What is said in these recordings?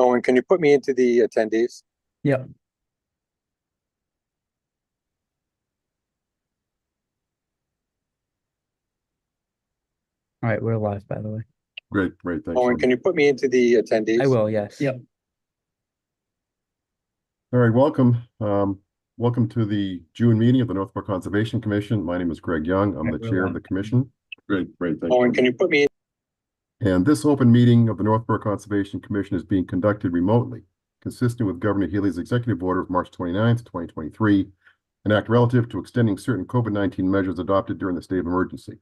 Owen, can you put me into the attendees? Yep. All right, we're live, by the way. Great, thanks. Owen, can you put me into the attendees? I will, yes. Yep. All right, welcome. Welcome to the June meeting of the Northborough Conservation Commission. My name is Greg Young. I'm the chair of the commission. Great, thanks. Owen, can you put me in? And this open meeting of the Northborough Conservation Commission is being conducted remotely, consistent with Governor Healy's executive order of March 29th, 2023, an act relative to extending certain COVID-19 measures adopted during the state of emergency.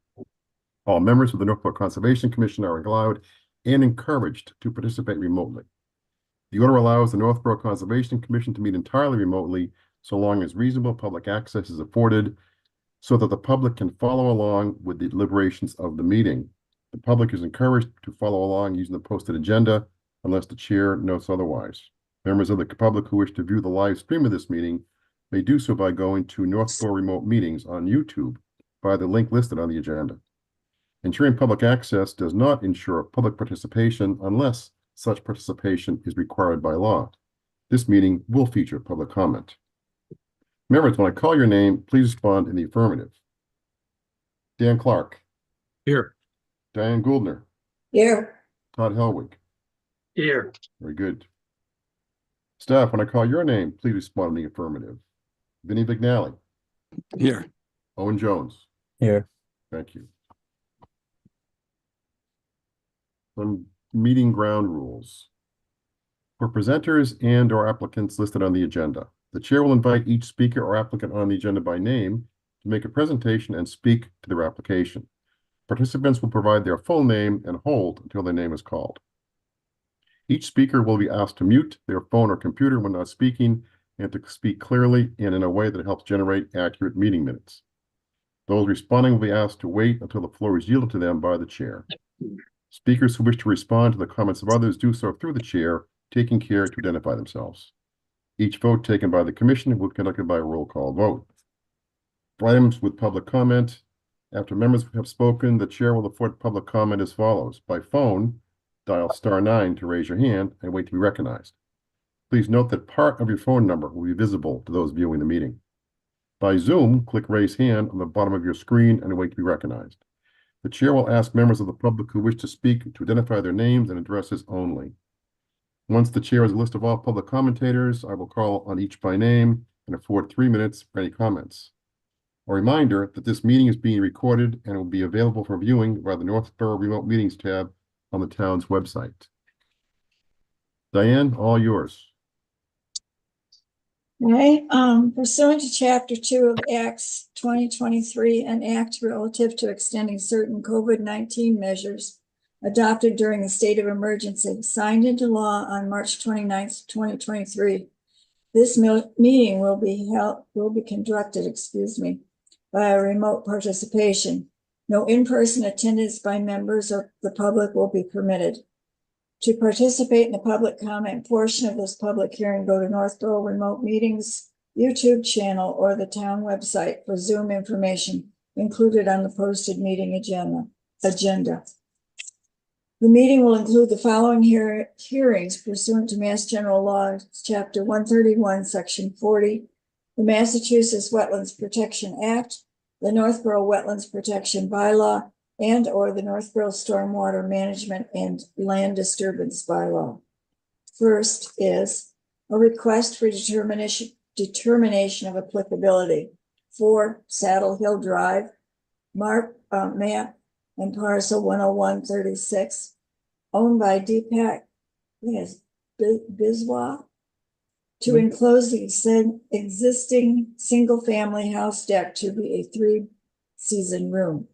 All members of the Northborough Conservation Commission are allowed and encouraged to participate remotely. The order allows the Northborough Conservation Commission to meet entirely remotely so long as reasonable public access is afforded so that the public can follow along with the deliberations of the meeting. The public is encouraged to follow along using the posted agenda unless the chair notes otherwise. Members of the public who wish to view the live stream of this meeting may do so by going to Northborough Remote Meetings on YouTube via the link listed on the agenda. Ensuring public access does not ensure public participation unless such participation is required by law. This meeting will feature public comment. Members, when I call your name, please respond in the affirmative. Dan Clark. Here. Diane Gouldner. Here. Todd Helwig. Here. Very good. Staff, when I call your name, please respond in the affirmative. Vinnie Vignali. Here. Owen Jones. Here. Thank you. Some meeting ground rules. For presenters and or applicants listed on the agenda, the chair will invite each speaker or applicant on the agenda by name to make a presentation and speak to their application. Participants will provide their full name and hold until their name is called. Each speaker will be asked to mute their phone or computer when not speaking and to speak clearly and in a way that helps generate accurate meeting minutes. Those responding will be asked to wait until the floor is yielded to them by the chair. Speakers who wish to respond to the comments of others do so through the chair, taking care to identify themselves. Each vote taken by the commission will be conducted by a roll call vote. For items with public comment, after members have spoken, the chair will afford public comment as follows. By phone, dial *9 to raise your hand and wait to be recognized. Please note that part of your phone number will be visible to those viewing the meeting. By Zoom, click raise hand on the bottom of your screen and wait to be recognized. The chair will ask members of the public who wish to speak to identify their names and addresses only. Once the chair has a list of all public commentators, I will call on each by name and afford 3 minutes for any comments. A reminder that this meeting is being recorded and will be available for viewing via the Northborough Remote Meetings tab on the town's website. Diane, all yours. All right. Pursuant to Chapter 2 of Acts 2023, an act relative to extending certain COVID-19 measures adopted during the state of emergency, signed into law on March 29th, 2023. This meeting will be conducted, by a remote participation. No in-person attendance by members of the public will be permitted. To participate in the public comment portion of this public hearing, go to Northborough Remote Meetings YouTube channel or the town website for Zoom information included on the posted meeting agenda. The meeting will include the following hearings pursuant to Mass General Law, Chapter 131, Section 40, the Massachusetts Wetlands Protection Act, the Northborough Wetlands Protection Bylaw, and or the Northborough Stormwater Management and Land Disturbance Bylaw. First is a request for determination of applicability for Saddle Hill Drive, map and parcel 10136, owned by Deepak Biswa, to enclose the existing single-family house deck to be a 3-season room.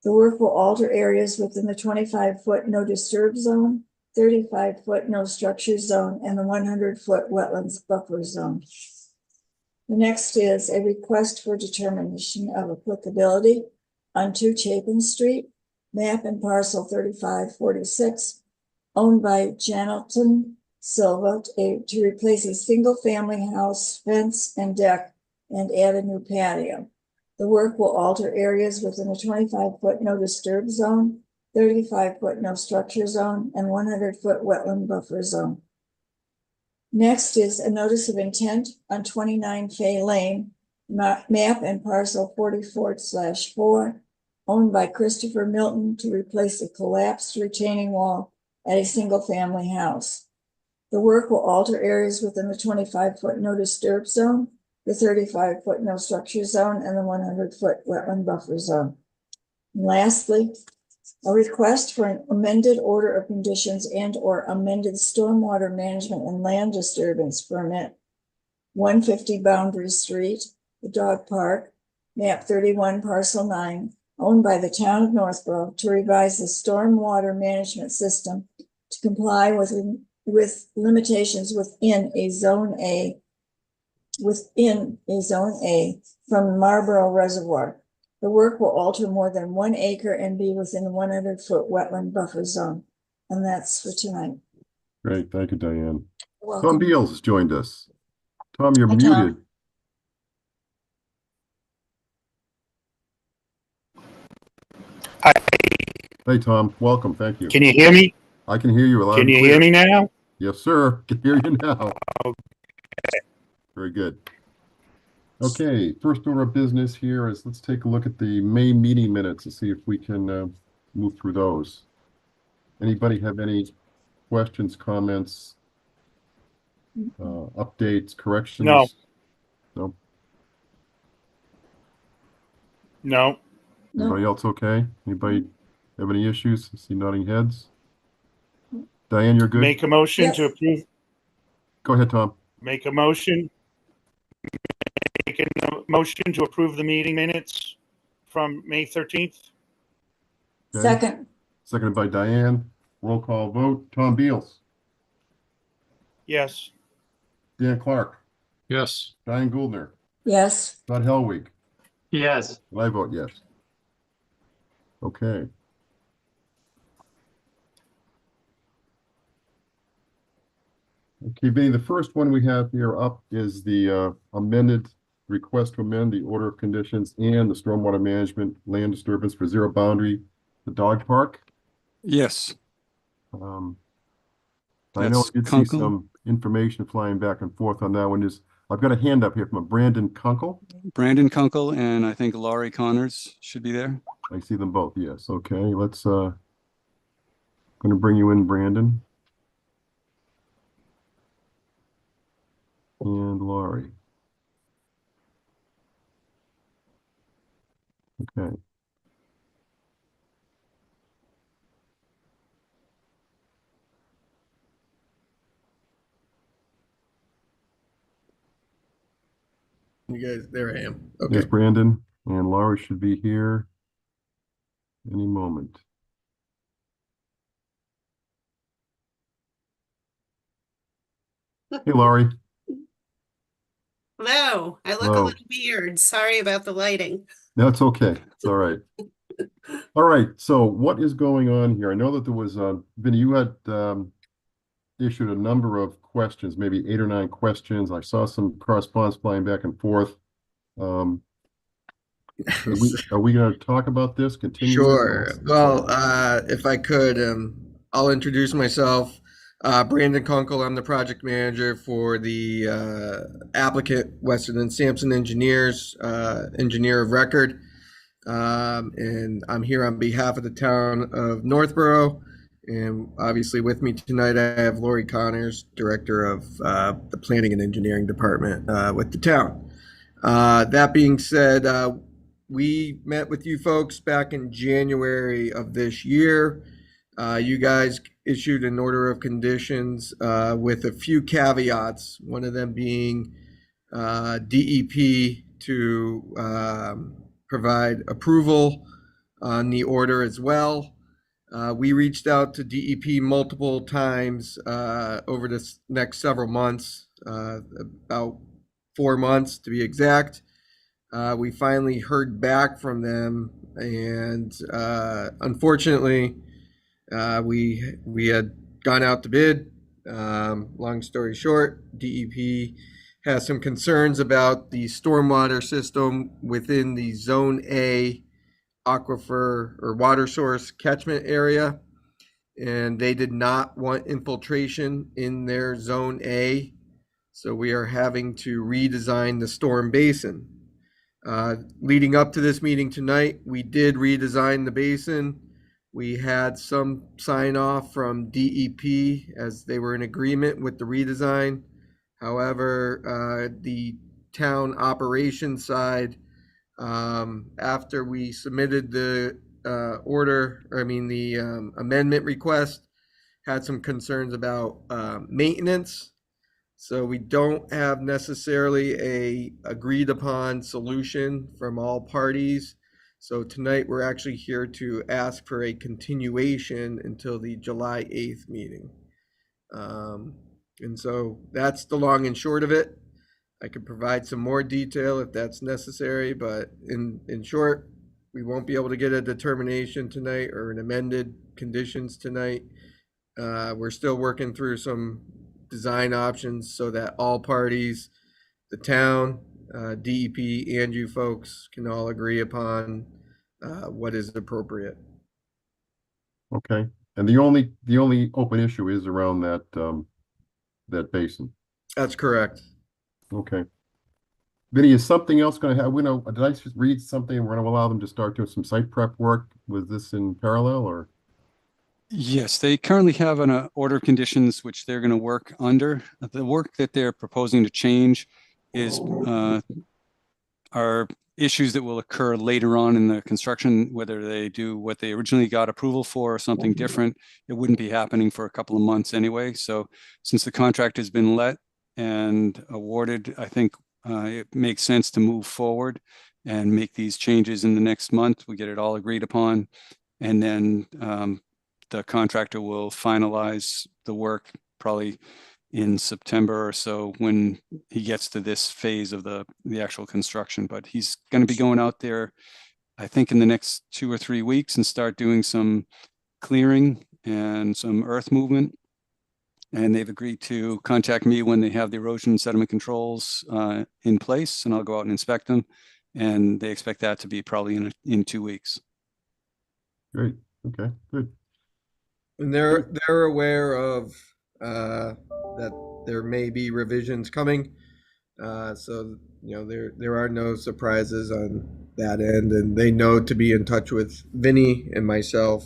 The work will alter areas within the 25-foot no disturb zone, 35-foot no structure zone, and the 100-foot wetlands buffer zone. The next is a request for determination of applicability on 2 Chapin Street, map and parcel 3546, owned by Janelton Silva, to replace a single-family house fence and deck and add a new patio. The work will alter areas within a 25-foot no disturb zone, 35-foot no structure zone, and 100-foot wetland buffer zone. Next is a notice of intent on 29 Fay Lane, map and parcel 44/4, owned by Christopher Milton, to replace a collapsed retaining wall at a single-family house. The work will alter areas within the 25-foot no disturb zone, the 35-foot no structure zone, and the 100-foot wetland buffer zone. And lastly, a request for an amended order of conditions and or amended stormwater management and land disturbance permit, 150 Boundary Street, the dog park, map 31, parcel 9, owned by the town of Northborough, to revise the stormwater management system to comply with limitations within a zone A from Marlborough Reservoir. The work will alter more than 1 acre and be within the 100-foot wetland buffer zone. And that's for tonight. Great, thank you, Diane. Tom Welcome. Beals has joined us. Tom, you're Hi, Tom. muted. Hi. Hey, Tom, welcome, thank you. Can you hear me? I can hear you loud Can and you clear. hear me now? Yes, sir, can hear you now. Okay. Very good. Okay, first order of business here is let's take a look at the May meeting minutes and see if we can move through those. Anybody have any questions, comments, updates, corrections? No. No? No. No. Anybody else okay? Anybody have any issues? I see nodding heads. Diane, you're good? Make a motion Yes. to approve. Go ahead, Tom. Make a motion. Make a motion to approve the meeting minutes from May 13th. Okay. Second. Seconded by Diane. Roll call vote. Tom Beals, Yes. Dan Clark, Yes. Diane Gouldner, Yes. Todd Helwig, Yes. and I vote yes. Okay. Okay, Vinny, the first one we have here up is the amended request to amend the order of conditions and the stormwater management land disturbance for zero boundary, the dog park. Yes. I know I That's did see Kunkel. some information flying back and forth on that one. I've got a hand up here from a Brandon Kunkel. Brandon Kunkel and I think Laurie Connors should be there. I see them both. Yes. Okay. Let's going to bring you in, Brandon. And Laurie. Okay. You guys, there I am. Okay. Yes, Brandon and Laurie should be here any moment. Hey, Laurie. Hello, I look Hello. a little weird. Sorry about the lighting. No, it's okay. It's all right. All right. So what is going on here? I know that there was, Vinny, you had issued a number of questions, maybe 8 or 9 questions. I saw some correspondence flying back and forth. Are we going to talk about this? Continue? Sure. Well, if I could, I'll introduce myself. Brandon Kunkel, I'm the project manager for the applicant, Western and Sampson Engineers, engineer of record. And I'm here on behalf of the town of Northborough. And obviously with me tonight, I have Laurie Connors, director of the planning and engineering department with the town. That being said, we met with you folks back in January of this year. You guys issued an order of conditions with a few caveats, one of them being DEP to provide approval on the order as well. We reached out to DEP multiple times over this next several months, about 4 months to be exact. We finally heard back from them, and unfortunately, we had gone out to bid. Long story short, DEP has some concerns about the stormwater system within the Zone A aquifer or water source catchment area, and they did not want infiltration in their Zone A So we are having to redesign the storm basin. Leading up to this meeting tonight, we did redesign the basin. We had some sign off from DEP as they were in agreement with the redesign. However, the town operations side, after we submitted the amendment request, had some concerns about maintenance. So we don't have necessarily a agreed upon solution from all parties. So tonight we're actually here to ask for a continuation until the July 8th meeting. And so that's the long and short of it. I could provide some more detail if that's necessary, but in short, we won't be able to get a determination tonight or an amended conditions tonight. We're still working through some design options so that all parties, the town, DEP, and you folks can all agree upon what is appropriate. Okay. And the only open issue is around that basin. That's correct. Okay. Vinny, is something else going to have, did I just read something? We're going to allow them to start doing some site prep work. Was this in parallel or? Yes, they currently have an order of conditions which they're going to work under. The work that they're proposing to change is are issues that will occur later on in the construction, whether they do what they originally got approval for or something different. It wouldn't be happening for a couple of months anyway. So since the contract has been let and awarded, I think it makes sense to move forward and make these changes in the next month. We get it all agreed upon, and then the contractor will finalize the work probably in September or so when he gets to this phase of the actual construction. But he's going to be going out there, I think, in the next 2 or 3 weeks and start doing some clearing and some earth movement. And they've agreed to contact me when they have the erosion sediment controls in place, and I'll go out and inspect them. And they expect that to be probably in 2 weeks. Great. Okay, good. And they're aware of that there may be revisions coming. So there are no surprises on that end, and they know to be in touch with Vinny and myself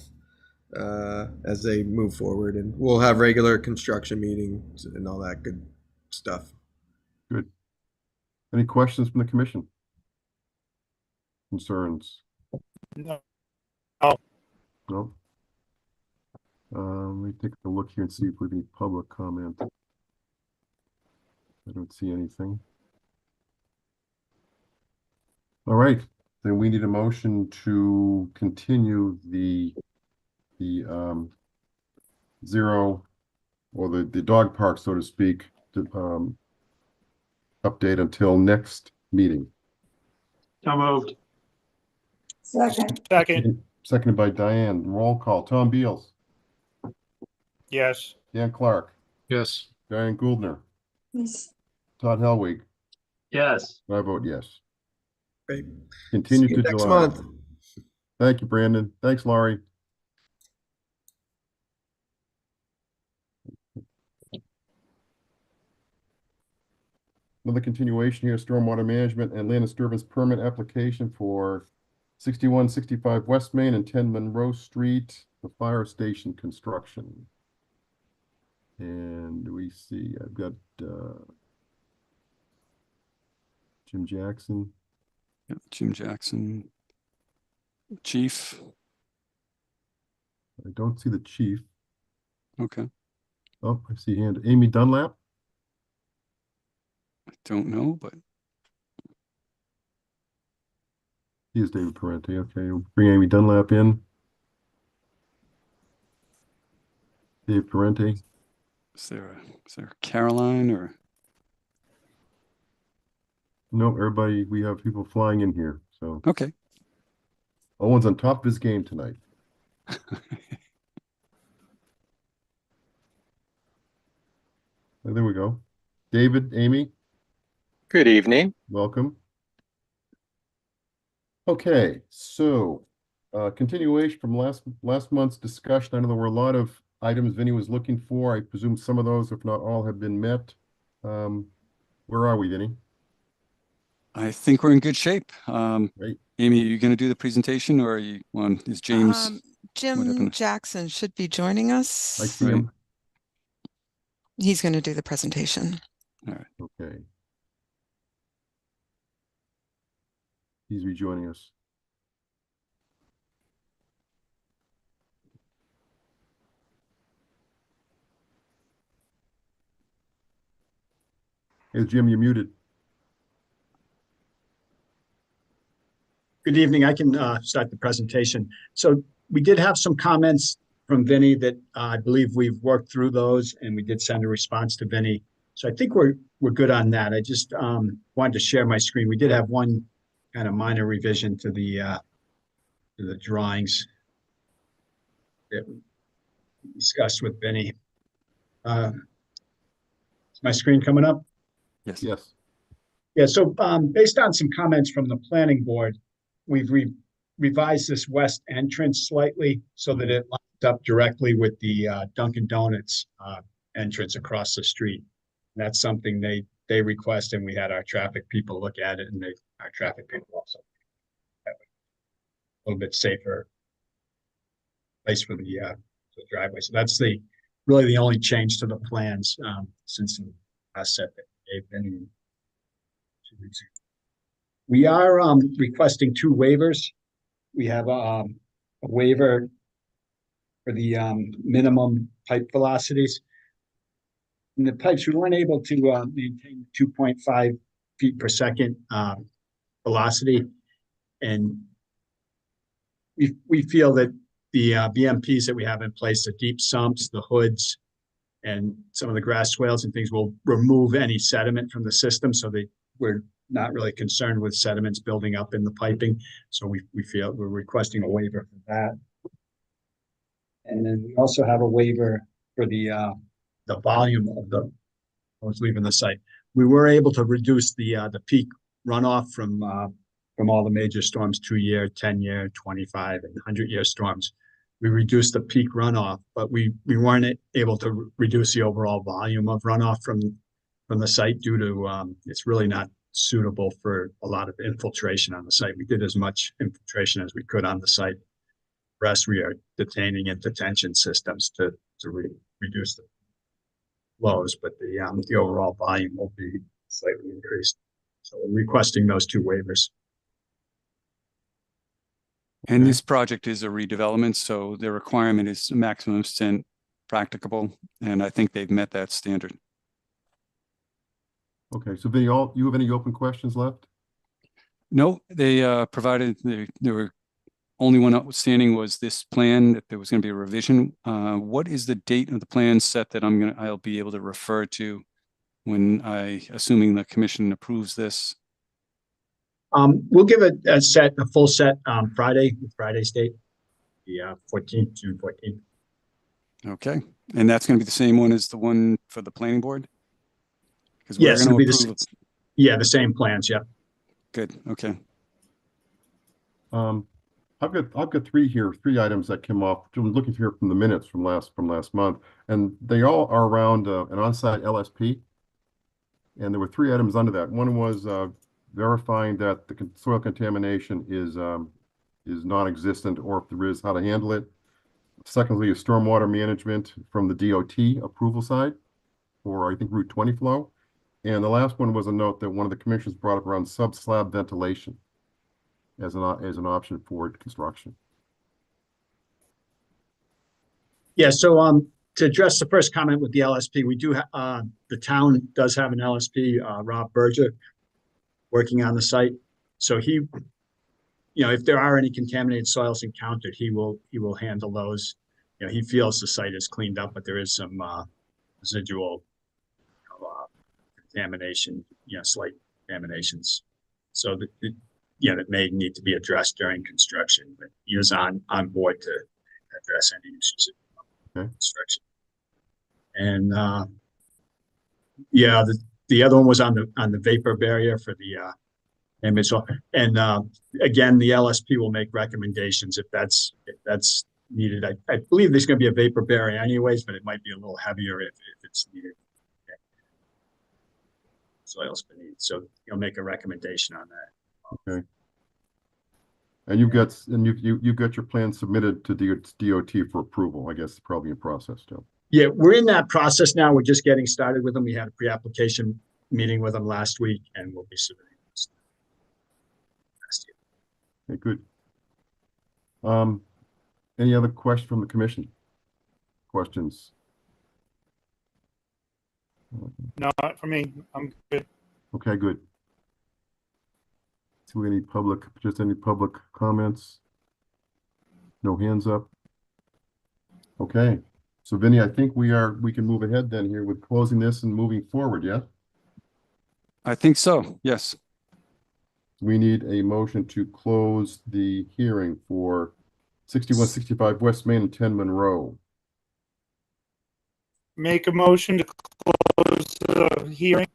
as they move forward, and we'll have regular construction meetings and all that good stuff. Good. Any questions from the commission? Concerns? No. No? Let me take a look here and see if we have any public comment. I don't see anything. All right, then we need a motion to continue the zero, or the dog park, so to speak, to update until next meeting. So moved. Second, Seconded by Diane. Roll call. Tom Beals, Yes. Dan Clark, Yes. Diane Gouldner, yes. Todd Helwig. Yes. I vote yes. Great. Continue See you to next July. month. Thank you, Brandon. Thanks, Laurie. Another continuation here, stormwater management and land disturbance permit application for 6165 West Main and 10 Monroe Street, the fire station construction. And we see, I've got Jim Jackson. Yep, Jim Jackson, Chief. I don't see the chief. Okay, Oh, I see hand. Amy Dunlap. I don't know, but He's David Parenti. Okay, we'll bring Amy Dunlap in. Dave Parenti. is there Caroline or? No, everybody, we have people flying in here. So Okay. Owen's on top of his game tonight. Oh, there we go. David, Amy, Good evening. welcome. Okay, so continuation from last month's discussion. I know there were a lot of items Vinny was looking for. I presume some of those, if not all, have been met. Where are we, Vinny? I think we're in good shape. Great. Amy, are you going to do the presentation, or are you on? Is James? What Jim happened? Jackson should be joining us. I see Right. him. He's going to do the presentation. Okay. He's rejoining us. Hey, Jim, you're muted. Good evening. I can start the presentation. So we did have some comments from Vinny that I believe we've worked through those, and we did send a response to Vinny. So I think we're good on that. I just wanted to share my screen. We did have one kind of minor revision to the drawings that we discussed with Vinny. Is my screen coming up? Yes. Yes. Yeah, so based on some comments from the planning board, we've revised this west entrance slightly so that it lines up directly with the Dunkin' Donuts entrance across the street. And that's something they requested, and we had our traffic people look at it, and our traffic people also a little bit safer place for the driveway. So that's really the only change to the plans since the last set that they've been. We are requesting two waivers. We have a waiver for the minimum pipe velocities. In the pipes, we weren't able to maintain 2.5 feet per second velocity. And we feel that the BMPs that we have in place, the deep sumps, the hoods, and some of the grass swales and things will remove any sediment from the system, so we're not really concerned with sediments building up in the piping. So we feel we're requesting a waiver for that. And then we also have a waiver for the volume of I was leaving the site. We were able to reduce the peak runoff from all the major storms, 2-year, 10-year, 25, and 100-year storms. We reduced the peak runoff, but we weren't able to reduce the overall volume of runoff from the site due to it's really not suitable for a lot of infiltration on the site. We did as much infiltration as we could on the site. The rest we are detaining and detention systems to reduce the flows, but the overall volume will be slightly increased. So we're requesting those two waivers. And this project is a redevelopment, so the requirement is a maximum extent practicable, and I think they've met that standard. Okay, so Vinny, you have any open questions left? No, they provided there were only one outstanding was this plan, that there was going to be a revision. What is the date of the plan set that I'll be able to refer to when assuming the commission approves this? We'll give it a full set Friday's date, the 14th, June 14th. Okay, and that's going to be the same one as the one for the planning board? Because yes, we're going to approve. Yeah, the same plans. Yeah. Good. Okay. I've got three items that came off. I'm looking here from the minutes from last month, and they all are around an on-site LSP. And there were three items under that. One was verifying that the soil contamination is non-existent, or if there is, how to handle it. Secondly, is stormwater management from the DOT approval side, or I think Route 20 flow. And the last one was a note that one of the commissioners brought up around sub-slab ventilation as an option for construction. Yeah, so to address the first comment with the LSP, we do the town does have an LSP, Rob Berger, working on the site. So he, if there are any contaminated soils encountered, he will handle those. He feels the site is cleaned up, but there is some residual contamination, slight contaminations. So that may need to be addressed during construction, but he is on board to address any issues in construction. And the other one was on the vapor barrier for the image. And again, the LSP will make recommendations if that's needed. I believe there's going to be a vapor barrier anyways, but it might be a little heavier if it's needed. soils beneath. So you'll make a recommendation on that. Okay. And you've got your plan submitted to DOT for approval. I guess it's probably in process still. Yeah, we're in that process now. We're just getting started with them. We had a pre-application meeting with them last week, and we'll be submitting this next year. Okay, good. Any other question from the commission? Questions? Not for me. I'm good. Okay, good. Do any public comments? No hands up? Okay. So Vinny, I think we can move ahead then here with closing this and moving forward, yeah? I think so, yes. We need a motion to close the hearing for 6165 West Main and 10 Monroe. Make a motion to close the hearing.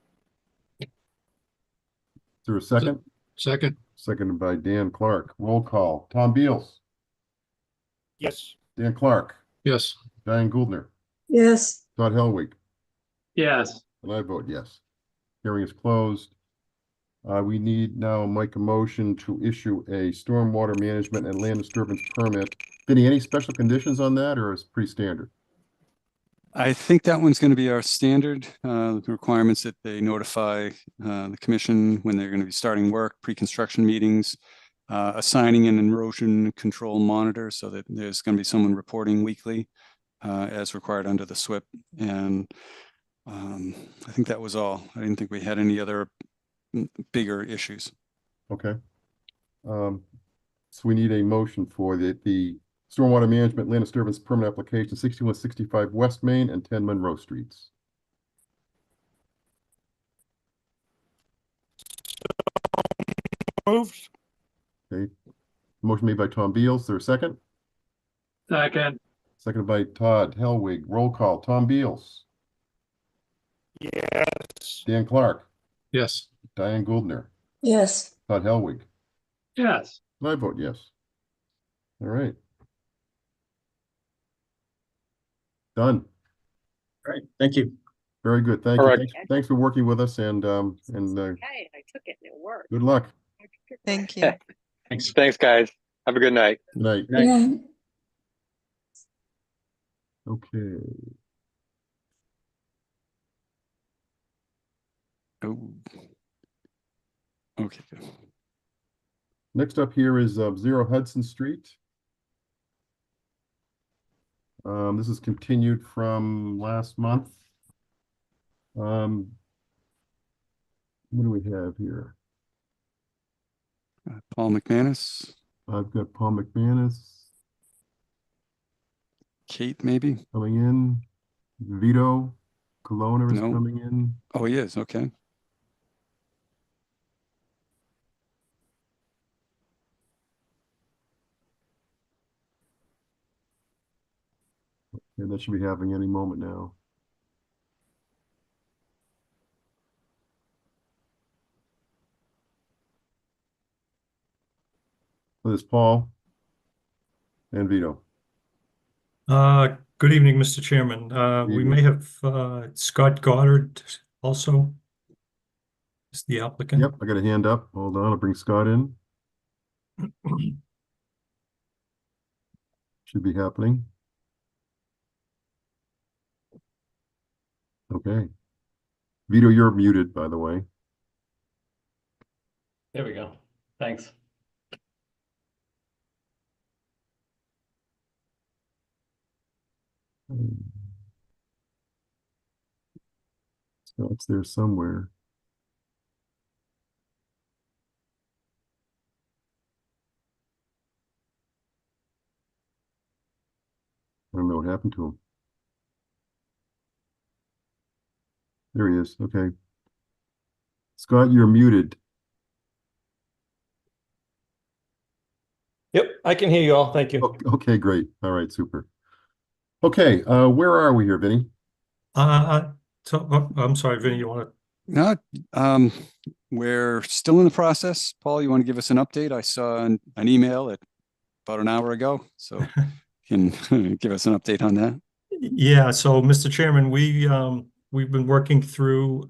Is there a second? Second. Seconded by Dan Clark. Roll call. Tom Beals. Yes. Dan Clark. Yes. Diane Gouldner. Yes, Todd Helwig. Yes. And I vote yes. Hearing is closed. We need now make a motion to issue a stormwater management and land disturbance permit. Vinny, any special conditions on that, or is it pretty standard? I think that one's going to be our standard requirements that they notify the commission when they're going to be starting work, pre-construction meetings, assigning an erosion control monitor so that there's going to be someone reporting weekly as required under the SWIP. And I think that was all. I didn't think we had any other bigger issues. Okay. So we need a motion for the stormwater management land disturbance permit application 6165 West Main and 10 Monroe Streets. Moved. Okay. Motion made by Tom Beals. Is there a second? Second. Seconded by Todd Helwig. Roll call. Tom Beals. Yes. Dan Clark. Yes. Diane Gouldner. yes. Todd Helwig. Yes. And I vote yes. All right. Done. All right, thank you. Very good. Thank All you. right. Thanks for working with us and Okay, I took it and it worked. good luck. Thank you. Thanks. Thanks, guys. Have a good night. Good night. Night. Yeah. Okay. Oh. Okay. Next up here is 0 Hudson Street. This is continued from last month. What do we have here? Paul McManus, I've got Paul McManus Kate, maybe? coming in. Vito Colonna is No. coming in. Oh, he is. Okay. Yeah, that should be happening any moment now. This is Paul and Vito. Good evening, Mr. Chairman. We evening. may have Scott Goddard also is the applicant. Yep, I got a hand up. Hold on, I'll bring Scott in. Should be happening. Okay. Vito, you're muted, by the way. There we go. Thanks. Scott's there somewhere. I don't know what happened to him. There he is. Okay. Scott, you're muted. Yep, I can hear you all. Thank you. Okay, great. All right, super. Okay, where are we here, Vinny? I'm sorry, Vinny, you want to? No, we're still in the process. Paul, you want to give us an update? I saw an email about an hour ago, so you can give us an update on that. Yeah, so Mr. Chairman, we we've been working through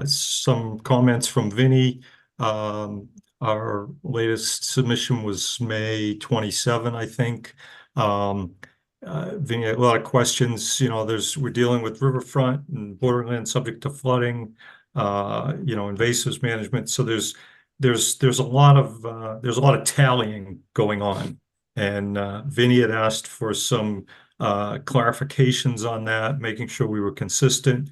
some comments from Vinny. Our latest submission was May 27, I think. Vinny, a lot of questions. We're dealing with riverfront and borderland subject to flooding, invasives management. So there's a lot of tallying going on. And Vinny had asked for some clarifications on that, making sure we were consistent.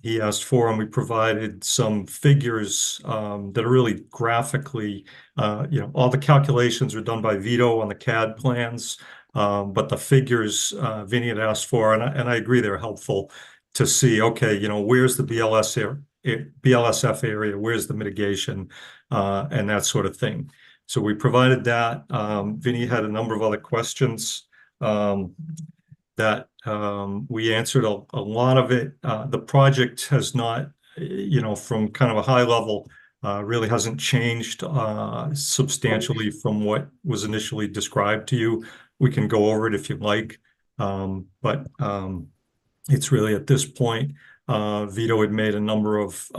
He asked for, and we provided some figures that are really graphically, all the calculations are done by Vito on the CAD plans, but the figures Vinny had asked for, and I agree they're helpful to see, okay, where's the BLSF area, where's the mitigation, and that sort of thing. So we provided that. Vinny had a number of other questions that we answered a lot of it. The project has not, from kind of a high level, really hasn't changed substantially from what was initially described to you. We can go over it if you'd like, but it's really at this point. Vito had made a number of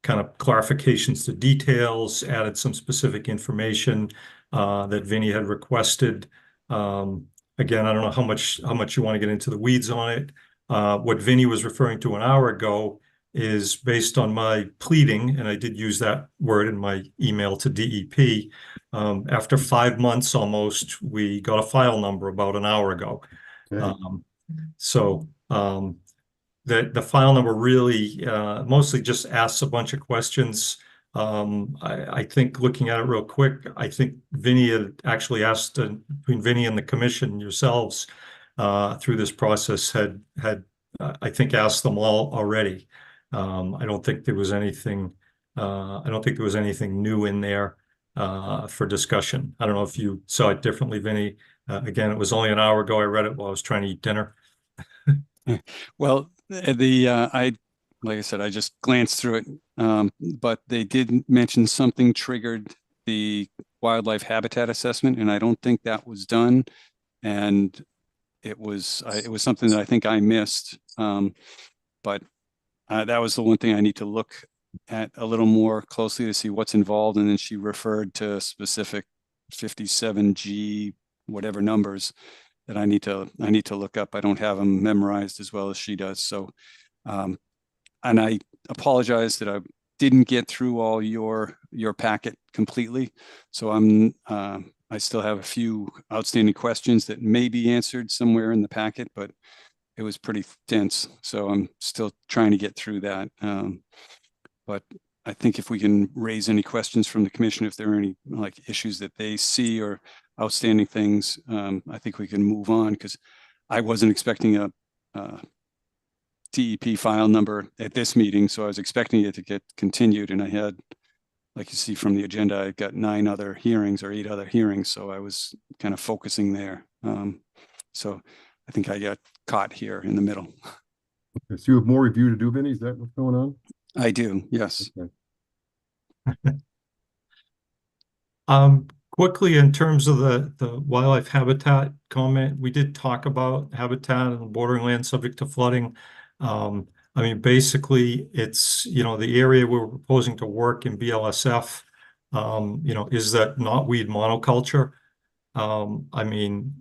kind of clarifications to details, added some specific information that Vinny had requested. Again, I don't know how much you want to get into the weeds on it. What Vinny was referring to an hour ago is based on my pleading, and I did use that word in my email to DEP. After 5 months almost, we got a file number about an hour ago. Okay. The file number really mostly just asks a bunch of questions. I think looking at it real quick, I think Vinny had actually asked, between Vinny and the commission yourselves through this process, had I think asked them all already. I don't think there was anything new in there for discussion. I don't know if you saw it differently, Vinny. Again, it was only an hour ago. I read it while I was trying to eat dinner. Well, like I said, I just glanced through it, but they did mention something triggered the wildlife habitat assessment, and I don't think that was done. And it was something that I think I missed, but that was the one thing I need to look at a little more closely to see what's involved. And then she referred to specific 57G whatever numbers that I need to look up. I don't have them memorized as well as she does. So, and I apologize that I didn't get through all your packet completely. So I still have a few outstanding questions that may be answered somewhere in the packet, but it was pretty dense. So I'm still trying to get through that. But I think if we can raise any questions from the commission, if there are any issues that they see or outstanding things, I think we can move on, because I wasn't expecting a DEP file number at this meeting, so I was expecting it to get continued, and I had, like you see from the agenda, I got 9 other hearings or 8 other hearings, so I was kind of focusing there. So I think I got caught here in the middle. Okay, so you have more review to do, Vinny? Is that what's going on? I do, yes. Okay. Quickly, in terms of the wildlife habitat comment, we did talk about habitat and borderland subject to flooding. I mean, basically, it's, the area we're proposing to work in BLSF, is that knotweed monoculture. I mean,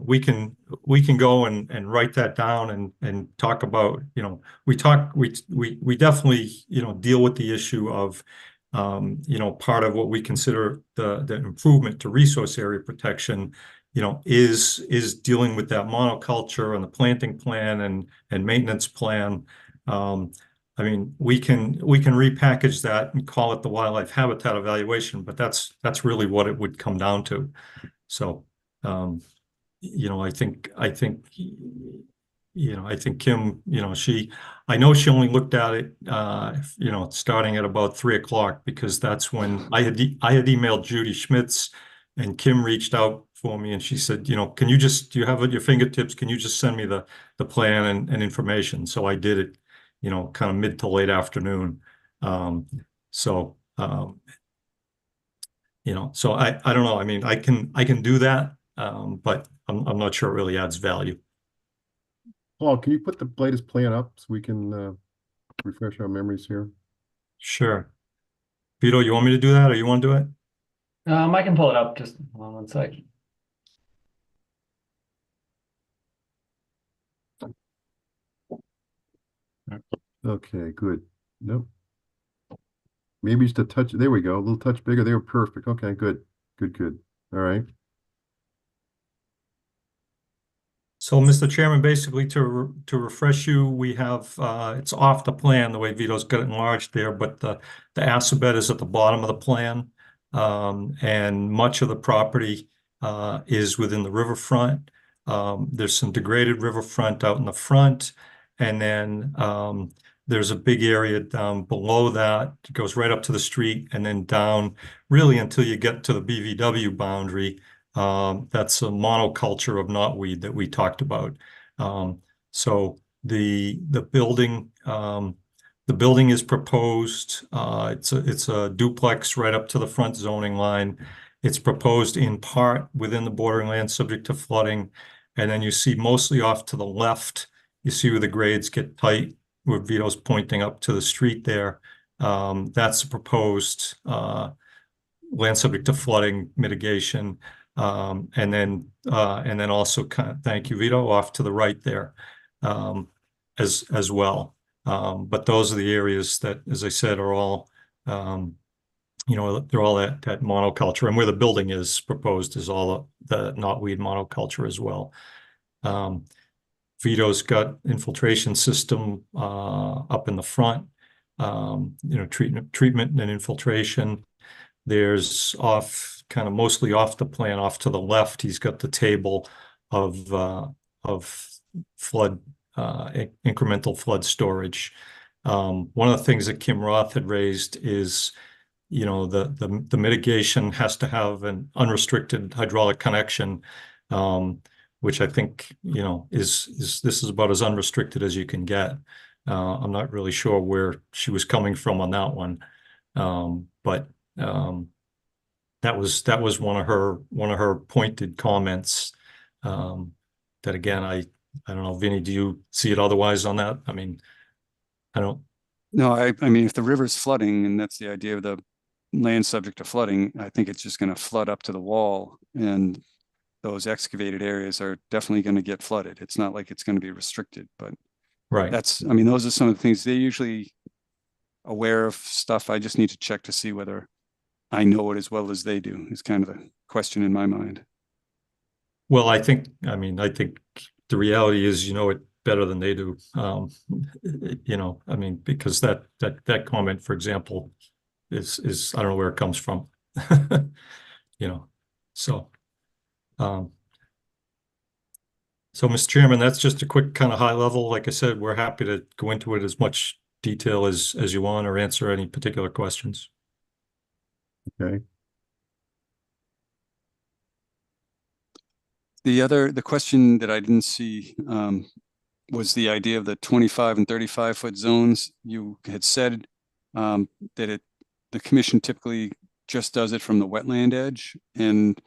we can go and write that down and talk about, we definitely, deal with the issue of, part of what we consider the improvement to resource area protection, is dealing with that monoculture and the planting plan and maintenance plan. I mean, we can repackage that and call it the wildlife habitat evaluation, but that's really what it would come down to. So, I think Kim, I know she only looked at it, starting at about 3 o'clock, because that's when I had emailed Judy Schmitz, and Kim reached out for me and she said, do you have at your fingertips? Can you just send me the plan and information? So I did it, kind of mid to late afternoon. So I don't know. I mean, I can do that, but I'm not sure it really adds value. Paul, can you put the latest plan up so we can refresh our memories here? Sure. Vito, you want me to do that or you want to do it? I can pull it up, just hold on one sec. Okay, good. Nope. Maybe just a touch. There we go. A little touch bigger. They were perfect. Okay, good. Good. All right. So, Mr. Chairman, basically to refresh you, we have, it's off the plan, the way Vito's got it enlarged there, but the Assabet is at the bottom of the plan. And much of the property is within the riverfront. There's some degraded riverfront out in the front. And then there's a big area down below that. It goes right up to the street and then down really until you get to the BVW boundary. That's a monoculture of knotweed that we talked about. So the building is proposed. It's a duplex right up to the front zoning line. It's proposed in part within the bordering land subject to flooding. And then you see mostly off to the left, you see where the grades get tight, where Vito's pointing up to the street there. That's the proposed land subject to flooding mitigation. And then also thank you, Vito, off to the right there as well. But those are the areas that, as I said, are all, they're all that monoculture, and where the building is proposed is all the knotweed monoculture as well. Vito's got infiltration system up in the front, treatment and infiltration. There's kind of mostly off the plan, off to the left, he's got the table of flood, incremental flood storage. One of the things that Kim Roth had raised is, the mitigation has to have an unrestricted hydraulic connection, which I think, this is about as unrestricted as you can get. I'm not really sure where she was coming from on that one. But that was one of her pointed comments. That again, I don't know, Vinny, do you see it otherwise on that? I mean, I don't. No, I mean, if the river's flooding, and that's the idea of the land subject to flooding, I think it's just going to flood up to the wall, and those excavated areas are definitely going to get flooded. It's not like it's going to be restricted, but right. Those are some of the things they're usually aware of stuff. I just need to check to see whether I know it as well as they do, is kind of the question in my mind. Well, I think the reality is, it better than they do. Because that comment, for example, is I don't know where it comes from. So Mr. Chairman, that's just a quick kind of high level. Like I said, we're happy to go into it as much detail as you want, or answer any particular questions. Okay. The question that I didn't see was the idea of the 25 and 35-foot zones. You had said that the commission typically just does it from the wetland edge, and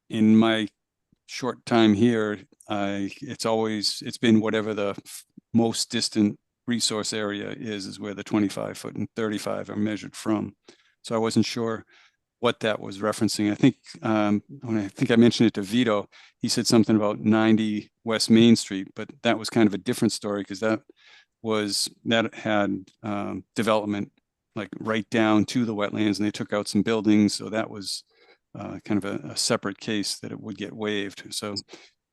in my short time here, it's been whatever the most distant resource area is where the 25-foot and 35 are measured from. So I wasn't sure what that was referencing. I think I mentioned it to Vito, he said something about 90 West Main Street, but that was kind of a different story, because that had development like right down to the wetlands, and they took out some buildings. So that was kind of a separate case that it would get waived. So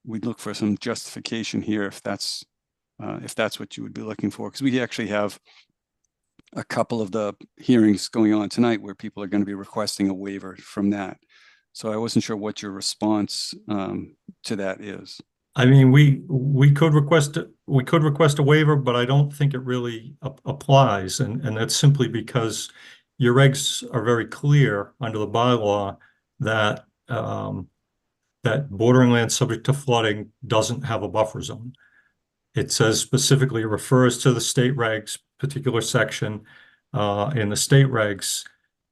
we'd look for some justification here if that's what you would be looking for, because we actually have a couple of the hearings going on tonight where people are going to be requesting a waiver from that. So I wasn't sure what your response to that is. I mean, we could request a waiver, but I don't think it really applies, and that's simply because your regs are very clear under the bylaw that that bordering land subject to flooding doesn't have a buffer zone. It says specifically, it refers to the state regs, particular section in the state regs,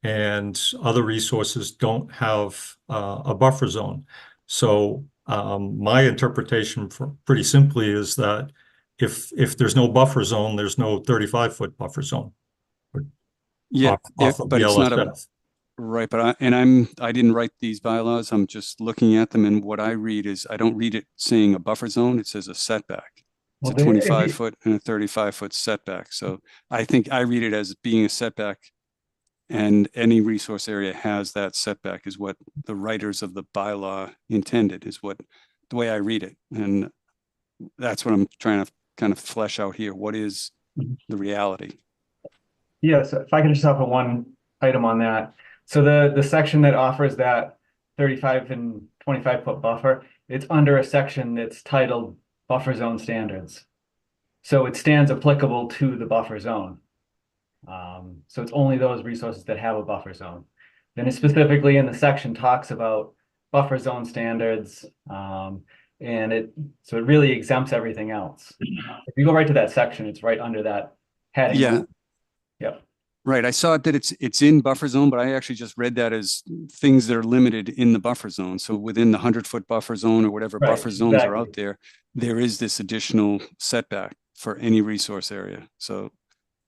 and other resources don't have a buffer zone. So my interpretation pretty simply is that if there's no buffer zone, there's no 35-foot buffer zone. Yeah, Off of but it's not a, BLSF. right, but I didn't write these bylaws. I'm just looking at them, and what I read is, I don't read it saying a buffer zone. It says a setback. It's Well, a they- 25-foot and a 35-foot setback. So I think I read it as being a setback, and any resource area has that setback, is what the writers of the bylaw intended, is what the way I read it. And that's what I'm trying to kind of flesh out here. What is the reality? Yeah, so if I can just offer one item on that. So the section that offers that 35 and 25-foot buffer, it's under a section that's titled buffer zone standards. So it stands applicable to the buffer zone. So it's only those resources that have a buffer zone. Then it specifically in the section talks about buffer zone standards, and it really exempts everything else. If you go right to that section, it's right under that heading. Yeah. Yep. Right. I saw that it's in buffer zone, but I actually just read that as things that are limited in the buffer zone. So within the 100-foot buffer zone or whatever Right, buffer zones are exactly. out there, there is this additional setback for any resource area. So,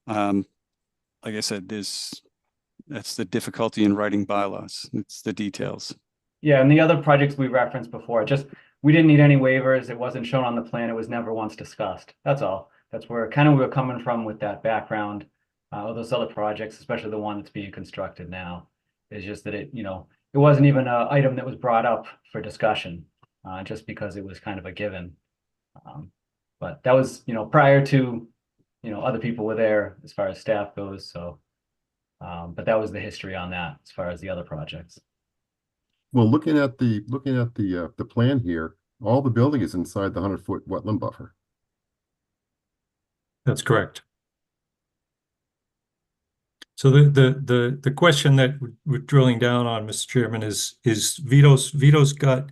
like I said, that's the difficulty in writing bylaws. It's the details. Yeah, and the other projects we referenced before, we didn't need any waivers. It wasn't shown on the plan. It was never once discussed. That's all. That's where kind of we were coming from with that background. Those other projects, especially the one that's being constructed now, is just that it wasn't even an item that was brought up for discussion, just because it was kind of a given. But that was, prior to, other people were there as far as staff goes. So, but that was the history on that as far as the other projects. Well, looking at the plan here, all the building is inside the 100-foot wetland buffer. That's correct. So the question that we're drilling down on, Mr. Chairman, is Vito's got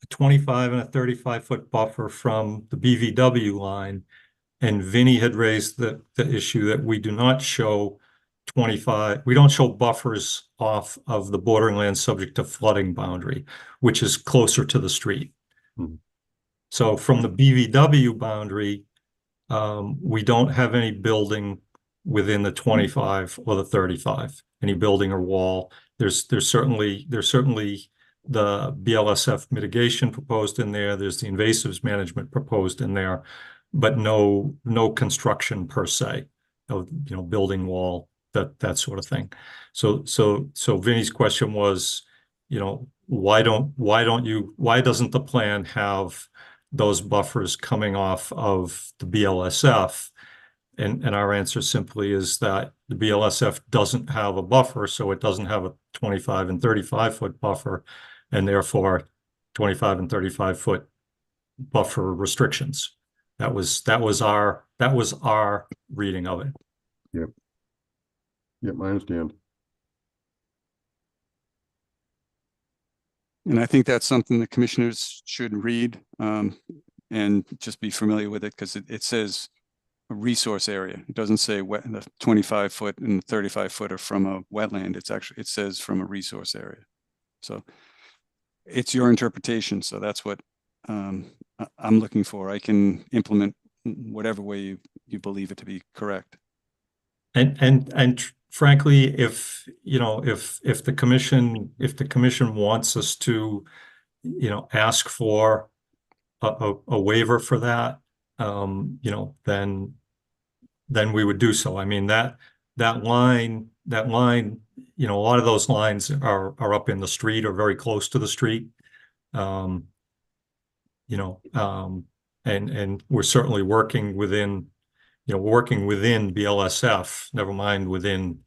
a 25 and a 35-foot buffer from the BVW line, and Vinny had raised the issue that we do not show 25. We don't show buffers off of the bordering land subject to flooding boundary, which is closer to the street. Hmm. So from the BVW boundary, we don't have any building within the 25 or the 35, any building or wall. There's certainly the BLSF mitigation proposed in there. There's the invasives management proposed in there, but no construction per se of building wall, that sort of thing. So Vinny's question was, why doesn't the plan have those buffers coming off of the BLSF? And our answer simply is that the BLSF doesn't have a buffer, so it doesn't have a 25 and 35-foot buffer, and therefore 25 and 35-foot buffer restrictions. That was our reading of it. Yep. Yep, I understand. And I think that's something the commissioners should read, and just be familiar with it, because it says a resource area. It doesn't say the 25-foot and the 35-foot are from a wetland. It says from a resource area. So it's your interpretation. So that's what I'm looking for. I can implement whatever way you believe it to be correct. And frankly, if the commission wants us to, ask for a waiver for that, then we would do so. I mean, that line, a lot of those lines are up in the street or very close to the street. And we're certainly working within BLSF, never mind within,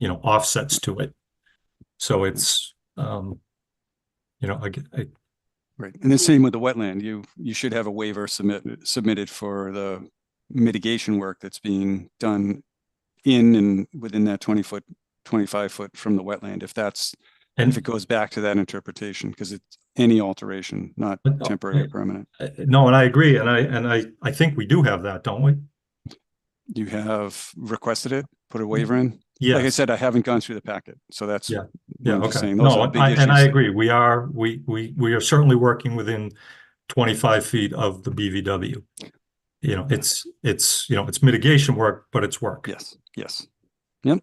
offsets to it. So it's, Right. And the same with the wetland. You should have a waiver submitted for the mitigation work that's being done in and within that 20-foot, 25-foot from the wetland, if it goes back to that interpretation, because it's any alteration, not temporary or permanent. No, and I agree. And I think we do have that, don't we? You have requested it, put a waiver in? Yes. Like I said, I haven't gone through the packet, so that's Yeah. I'm Okay. just saying those are big issues. And I agree. We are certainly working within 25 feet of the BVW. it's mitigation work, but it's work. Yes, yes. Yep.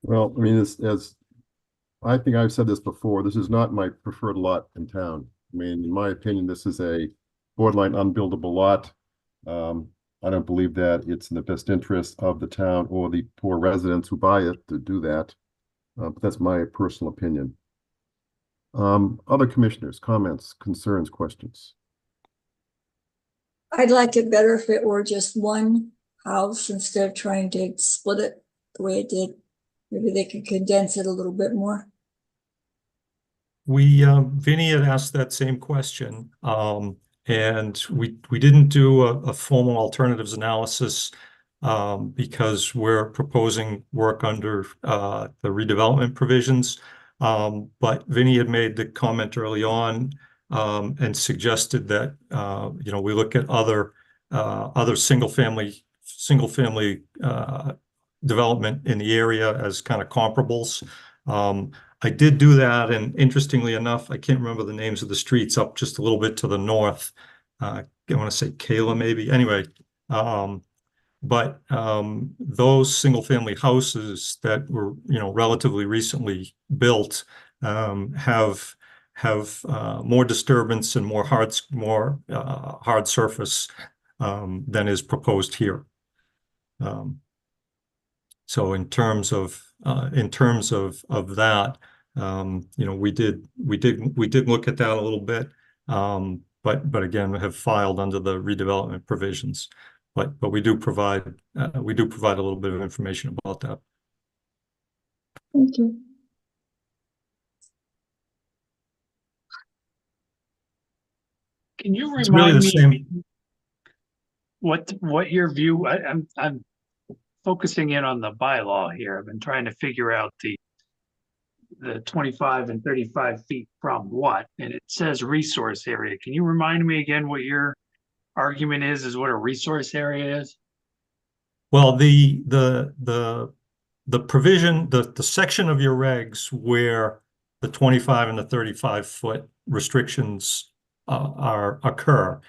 Well, I mean, as I think I've said this before, this is not my preferred lot in town. I mean, in my opinion, this is a borderline unbuildable lot. I don't believe that it's in the best interest of the town or the poor residents who buy it to do that. But that's my personal opinion. Other commissioners, comments, concerns, questions? I'd like it better if it were just one house instead of trying to split it the way it did. Maybe they could condense it a little bit more. Vinny had asked that same question, and we didn't do a formal alternatives analysis because we're proposing work under the redevelopment provisions. But Vinny had made the comment early on and suggested that we look at other single family development in the area as kind of comparables. I did do that, and interestingly enough, I can't remember the names of the streets up just a little bit to the north. I want to say Kayla, maybe. Anyway, but those single-family houses that were, relatively recently built have more disturbance and more hard surface than is proposed here. So in terms of that, we did look at that a little bit, but again, have filed under the redevelopment provisions. But we do provide a little bit of information about that. Thank you. Can you It's really remind the me same. what your view? I'm focusing in on the bylaw here. I've been trying to figure out the 25 and 35 feet from what, and it says resource area. Can you remind me again what your argument is what a resource area is? Well, the provision, the section of your regs where the 25 and the 35 foot restrictions occur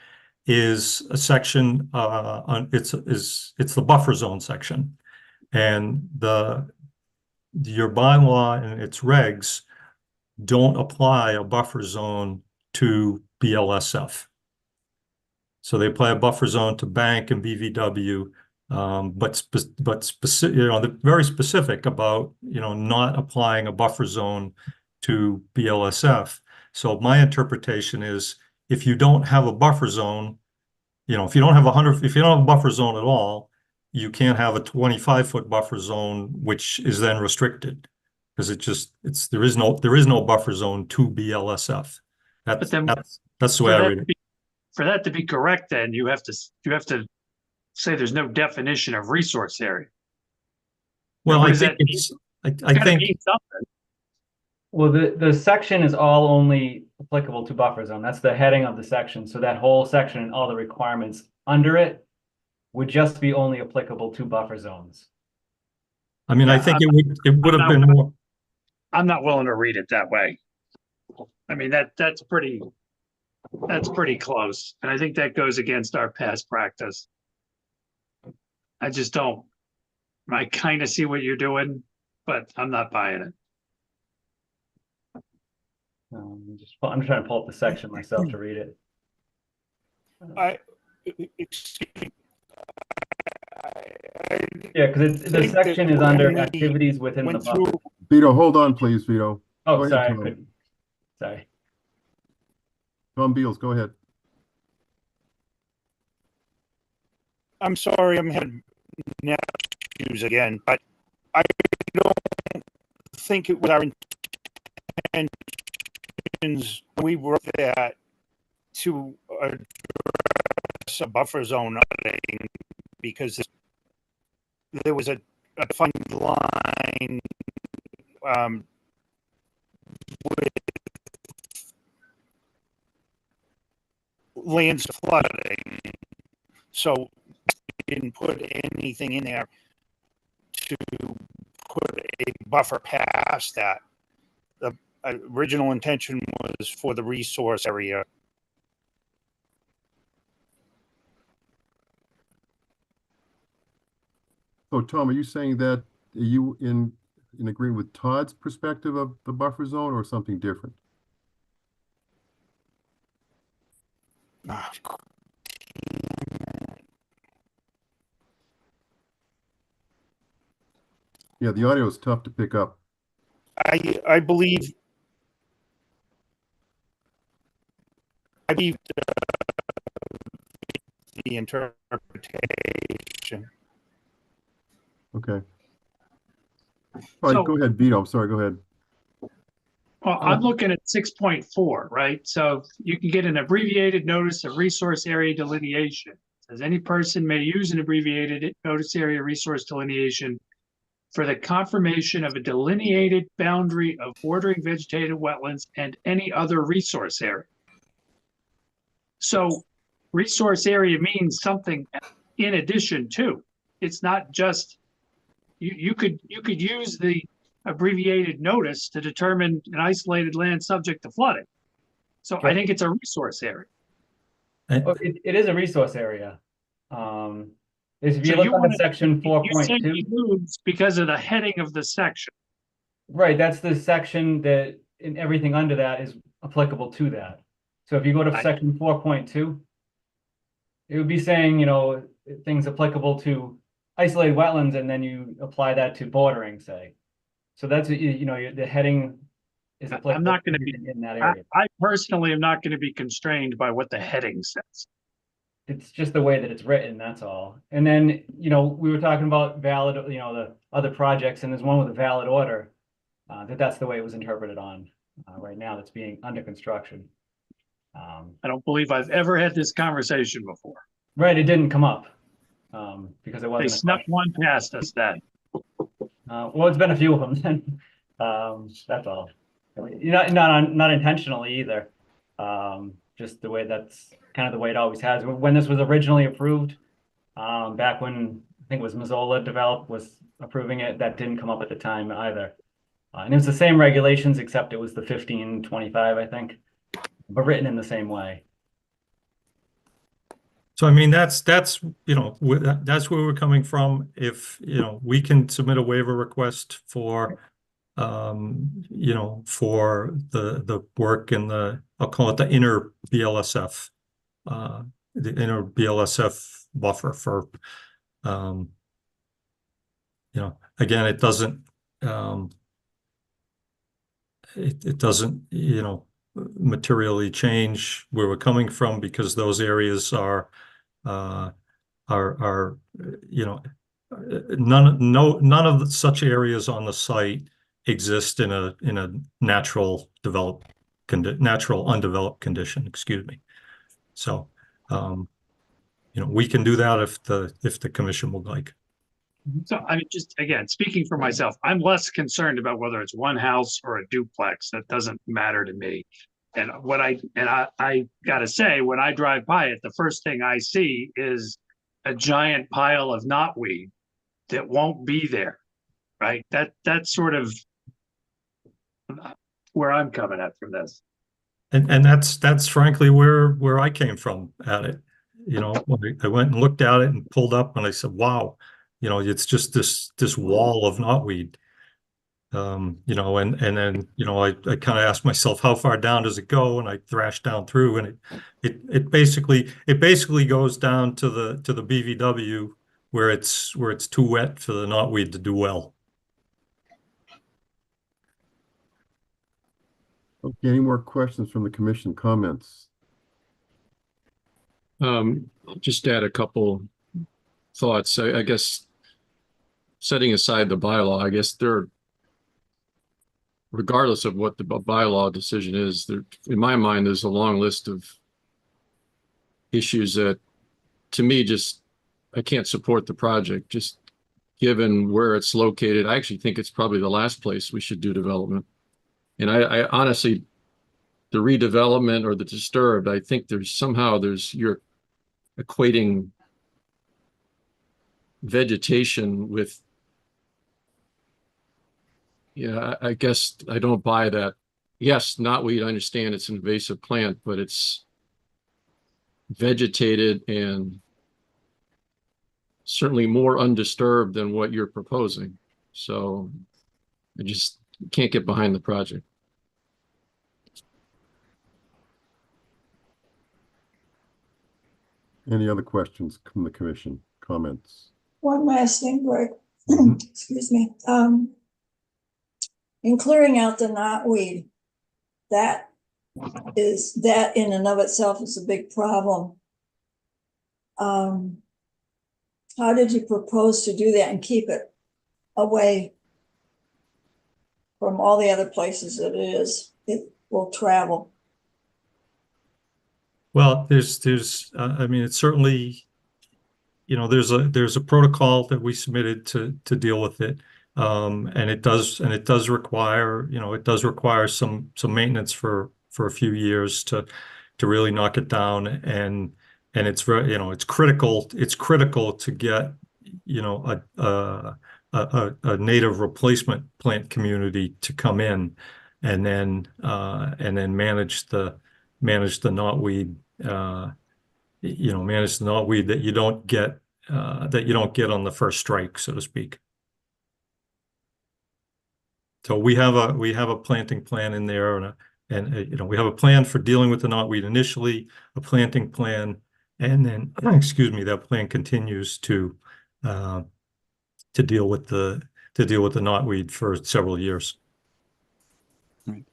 is a section it's the buffer zone section, and your bylaw and its regs don't apply a buffer zone to BLSF. So they apply a buffer zone to bank and BVW, but specific, they're very specific about not applying a buffer zone to BLSF. So my interpretation is, if you don't have a buffer zone, if you don't have a buffer zone at all, you can't have a 25-foot buffer zone, which is then restricted, because there is no buffer zone to BLSF. That's the way I read it. For that to be correct, then you have to say there's no definition of resource area. Well, I think I think Well, the section is all only applicable to buffer zone. That's the heading of the section. So that whole section and all the requirements under it would just be only applicable to buffer zones. I mean, I think it would have been more. I'm not willing to read it that way. I mean, that's pretty close. And I think that goes against our past practice. I just don't. I kind of see what you're doing, but I'm not buying it. I'm trying to pull up the section myself to read it. Yeah, because the section is under activities within the buffer. Vito, hold on, please, Vito. Oh, Go sorry. ahead, Tom. Sorry. Tom Beals, go ahead. I'm sorry, I'm having net issues again, but I don't think it was our intentions when we wrote that to address a buffer zone because there was a defined line with lands flooding. So didn't put anything in there to put a buffer past that. original intention was for the resource area. So Tom, are you saying that, are you in agreement with Todd's perspective of the buffer zone or something different? Yeah, the audio is tough to pick up. I believe the interpretation. Okay. All right, go ahead, Vito. I'm sorry, go ahead. Well, I'm looking at 6.4, right? So you can get an abbreviated notice of resource area delineation. It says any person may use an abbreviated notice area resource delineation for the confirmation of a delineated boundary of bordering vegetated wetlands and any other resource area. So resource area means something in addition to. It's not just you could use the abbreviated notice to determine an isolated land subject to flooding. So I think it's a resource area. Well, it is a resource area. If you So look you under wanna- section You said 4.2, he moves because of the heading of the section. right, that's the section that, and everything under that is applicable to that. So if you go to section 4.2, it would be saying, you know, things applicable to isolated wetlands, and then you apply that to bordering, say. So that's, you know, the heading is applicable. I'm not going to be in that area. I personally am not going to be constrained by what the heading says. It's just the way that it's written, that's all. And then, you know, we were talking about valid, you know, the other projects, and there's one with a valid order, that's the way it was interpreted on, right now, that's being under construction. I don't believe I've ever had this conversation before. Right, it didn't come up, because it wasn't. They snuck one past us then. Well, it's been a few of them then. That's all. Not intentionally either. Just the way that's kind of the way it always has. When this was originally approved, back when I think it was Mazzola was approving it, that didn't come up at the time either. And it was the same regulations, except it was the 1525, I think, but written in the same way. So I mean, that's you know, that's where we're coming from. If, you know, we can submit a waiver request for, you know, for the work in the, I'll call it the inner BLSF, the inner BLSF buffer for, you know, again, it doesn't, it doesn't, you know, materially change where we're coming from, because those areas are, you know, none of such areas on the site exist in a natural undeveloped condition, excuse me. So, you know, we can do that if the commission would like. So I mean, just again, speaking for myself, I'm less concerned about whether it's one house or a duplex. That doesn't matter to me. And I gotta say, when I drive by it, the first thing I see is a giant pile of knotweed that won't be there, right? That's sort of where I'm coming at from this. And that's frankly where I came from at it. You know, when I went and looked at it and pulled up, and I said, wow, you know, it's just this wall of knotweed. You know, and then, you know, I kind of asked myself, how far down does it go? And I thrashed down through, and it basically goes down to the BVW where it's too wet for the knotweed to do well. Okay, any more questions from the commission? Comments? Just add a couple thoughts. I guess setting aside the bylaw, I guess regardless of what the bylaw decision is, in my mind, there's a long list of issues that, to me, I can't support the project, just given where it's located. I actually think it's probably the last place we should do development. And I honestly, the redevelopment or the disturbed, I think you're equating vegetation with, yeah, I guess I don't buy that yes, knotweed, I understand it's an invasive plant, but it's vegetated and certainly more undisturbed than what you're proposing. So I just can't get behind the project. Any other questions from the commission? Comments? One last thing, Greg. Mhm. Excuse me. In clearing out the knotweed, that in and of itself is a big problem. How did you propose to do that and keep it away from all the other places that it will travel? Well, I mean, it's certainly, there's a protocol that we submitted to deal with it. And it does require, some maintenance for a few years to really knock it down. And it's very, it's critical to get, a native replacement plant community to come in and then manage the knotweed, manage the knotweed that you don't get on the first strike, so to speak. So we have a planting plan in there, and we have a plan for dealing with the knotweed initially, a planting plan, and then excuse me, that plan continues to deal with the knotweed for several years. Right.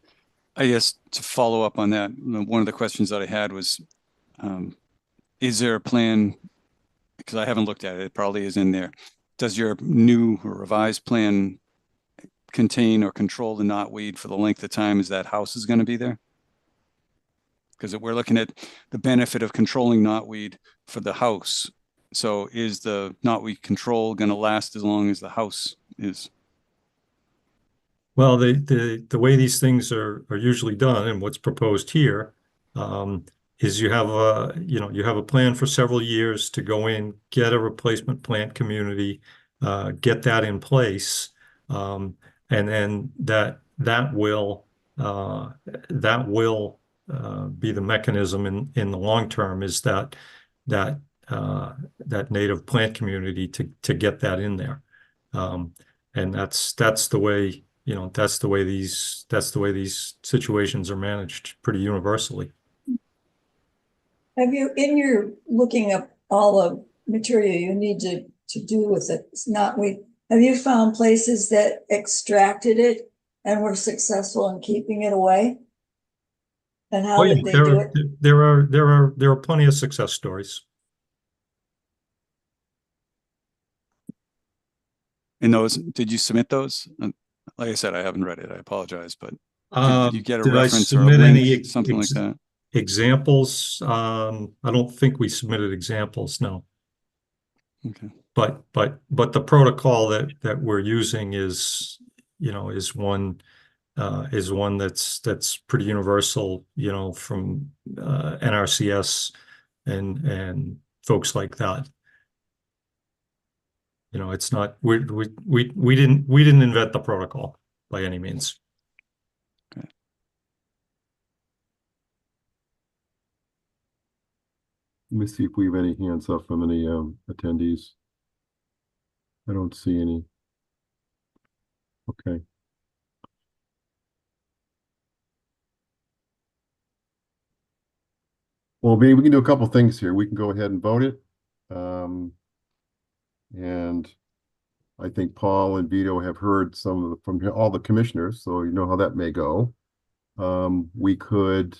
I guess to follow up on that, one of the questions that I had was, is there a plan? Because I haven't looked at it, it probably is in there. Does your new or revised plan contain or control the knotweed for the length of time as that house is going to be there? Because we're looking at the benefit of controlling knotweed for the house. So is the knotweed control going to last as long as the house is? Well, the way these things are usually done, and what's proposed here, is you have a plan for several years to go in, get a replacement plant community, get that in place, and then that will be the mechanism in the long term, is that native plant community to get that in there, and that's the way. That's the way these situations are managed pretty universally. Have you, in your looking up all the material you need to do with it, knotweed, have you found places that extracted it and were successful in keeping it away? And how did they do it? There are plenty of success stories. And those, did you submit those? Like I said, I haven't read it. I apologize, but did you get a reference or a link, something like that? Examples? I don't think we submitted examples, no. Okay. But the protocol that we're using is one that's pretty universal, from NRCS and folks like that. It's not, we didn't invent the protocol by any means. Okay. Let me see if we have any hands up from any attendees. I don't see any. Okay. Well, maybe we can do a couple things here. We can go ahead and vote it. And I think Paul and Vito have heard from all the commissioners, so you know how that may go. We could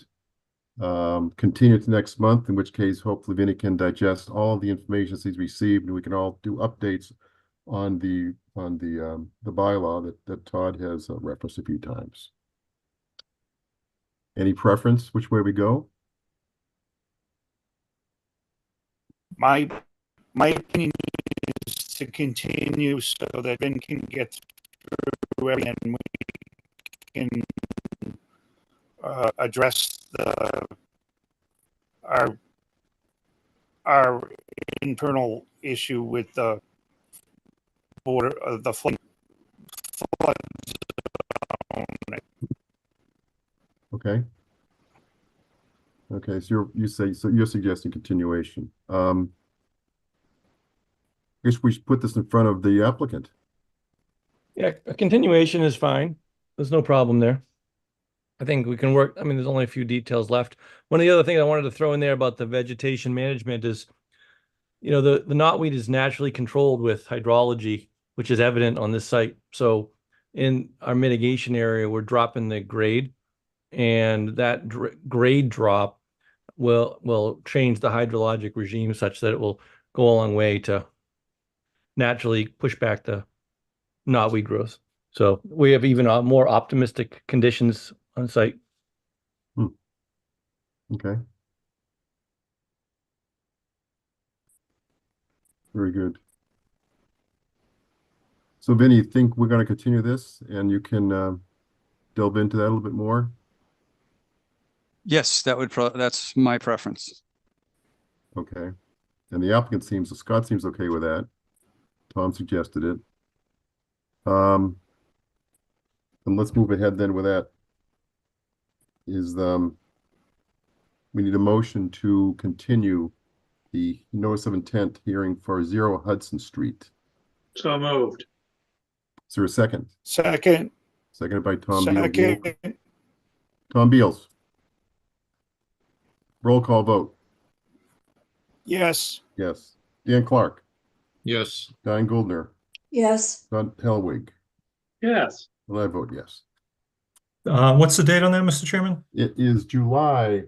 continue to next month, in which case hopefully Vinny can digest all the information he's received, and we can all do updates on the bylaw that Todd has referenced a few times. Any preference which way we go? My opinion is to continue so that Ben can get through everything and we can address our internal issue with the border of the flood zone. Okay. Okay, so you're suggesting continuation. I guess we should put this in front of the applicant. Yeah, a continuation is fine. There's no problem there. I think we can work. I mean, there's only a few details left. One of the other things I wanted to throw in there about the vegetation management is, you know, the knotweed is naturally controlled with hydrology, which is evident on this site. So in our mitigation area, we're dropping the grade, and that grade drop will change the hydrologic regime such that it will go a long way to naturally push back the knotweed growth. So we have even more optimistic conditions on site. Okay. Very good. So Vinny, you think we're going to continue this and you can delve into that a little bit more? Yes, that's my preference. Okay. And the applicant Scott seems okay with that. Tom suggested it. And let's move ahead then with that. We need a motion to continue the notice of intent hearing for 0 Hudson Street. So moved. Is there a second? Second. Seconded by Tom Beals. Second. Tom Beals. Roll call vote. Yes. Yes. Dan Clark. Yes. Diane Goldner. Yes. Don Hellwig. Yes. And I vote yes. What's the date on that, Mr. Chairman? It is July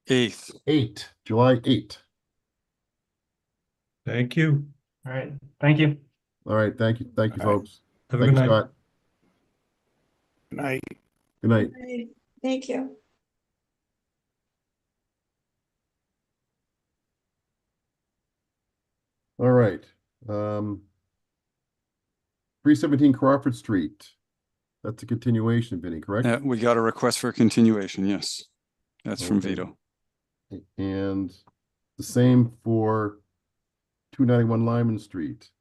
8th. July 8th. Thank you. All right. Thank you. All right. Thank you. Thank you, All right. folks. Have a Thank good you, night. Scott. Good night. Good night. Thank you. All right. 317 Crawford Street. That's a continuation, Vinny, correct? We got a request for a continuation. Yes, that's from Okay. Vito. And the same for 291 Lyman Street.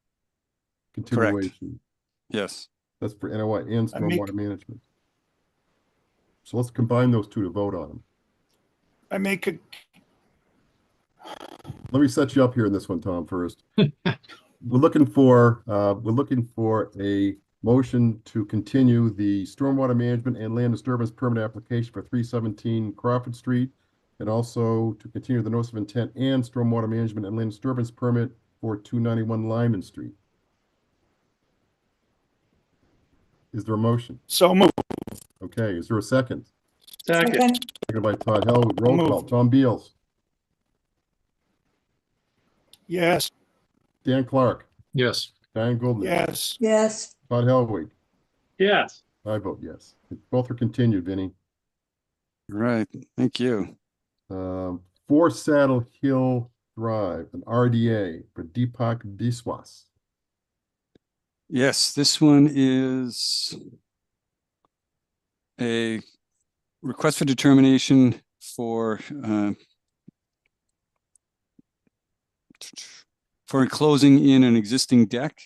Continuation. Yes. That's for NOI and I make- stormwater management. So let's combine those two to vote on them. I make a Let me set you up here in this one, Tom, first. We're looking for a motion to continue the stormwater management and land disturbance permit application for 317 Crawford Street, and also to continue the notice of intent and stormwater management and land disturbance permit for 291 Lyman Street. Is there a motion? so move. Okay, is there a second? Second. Second by Todd Hellwood. Roll call. Move. Tom Beals. Yes. Dan Clark. Yes. Diane Goldner. Yes. Yes. Todd Hellwig. Yes. I vote yes. Both are continued, Vinny. Right. Thank you. 4 Saddle Hill Drive, an RDA for Deepak Biswas. Yes, this one is a request for determination for enclosing in an existing deck,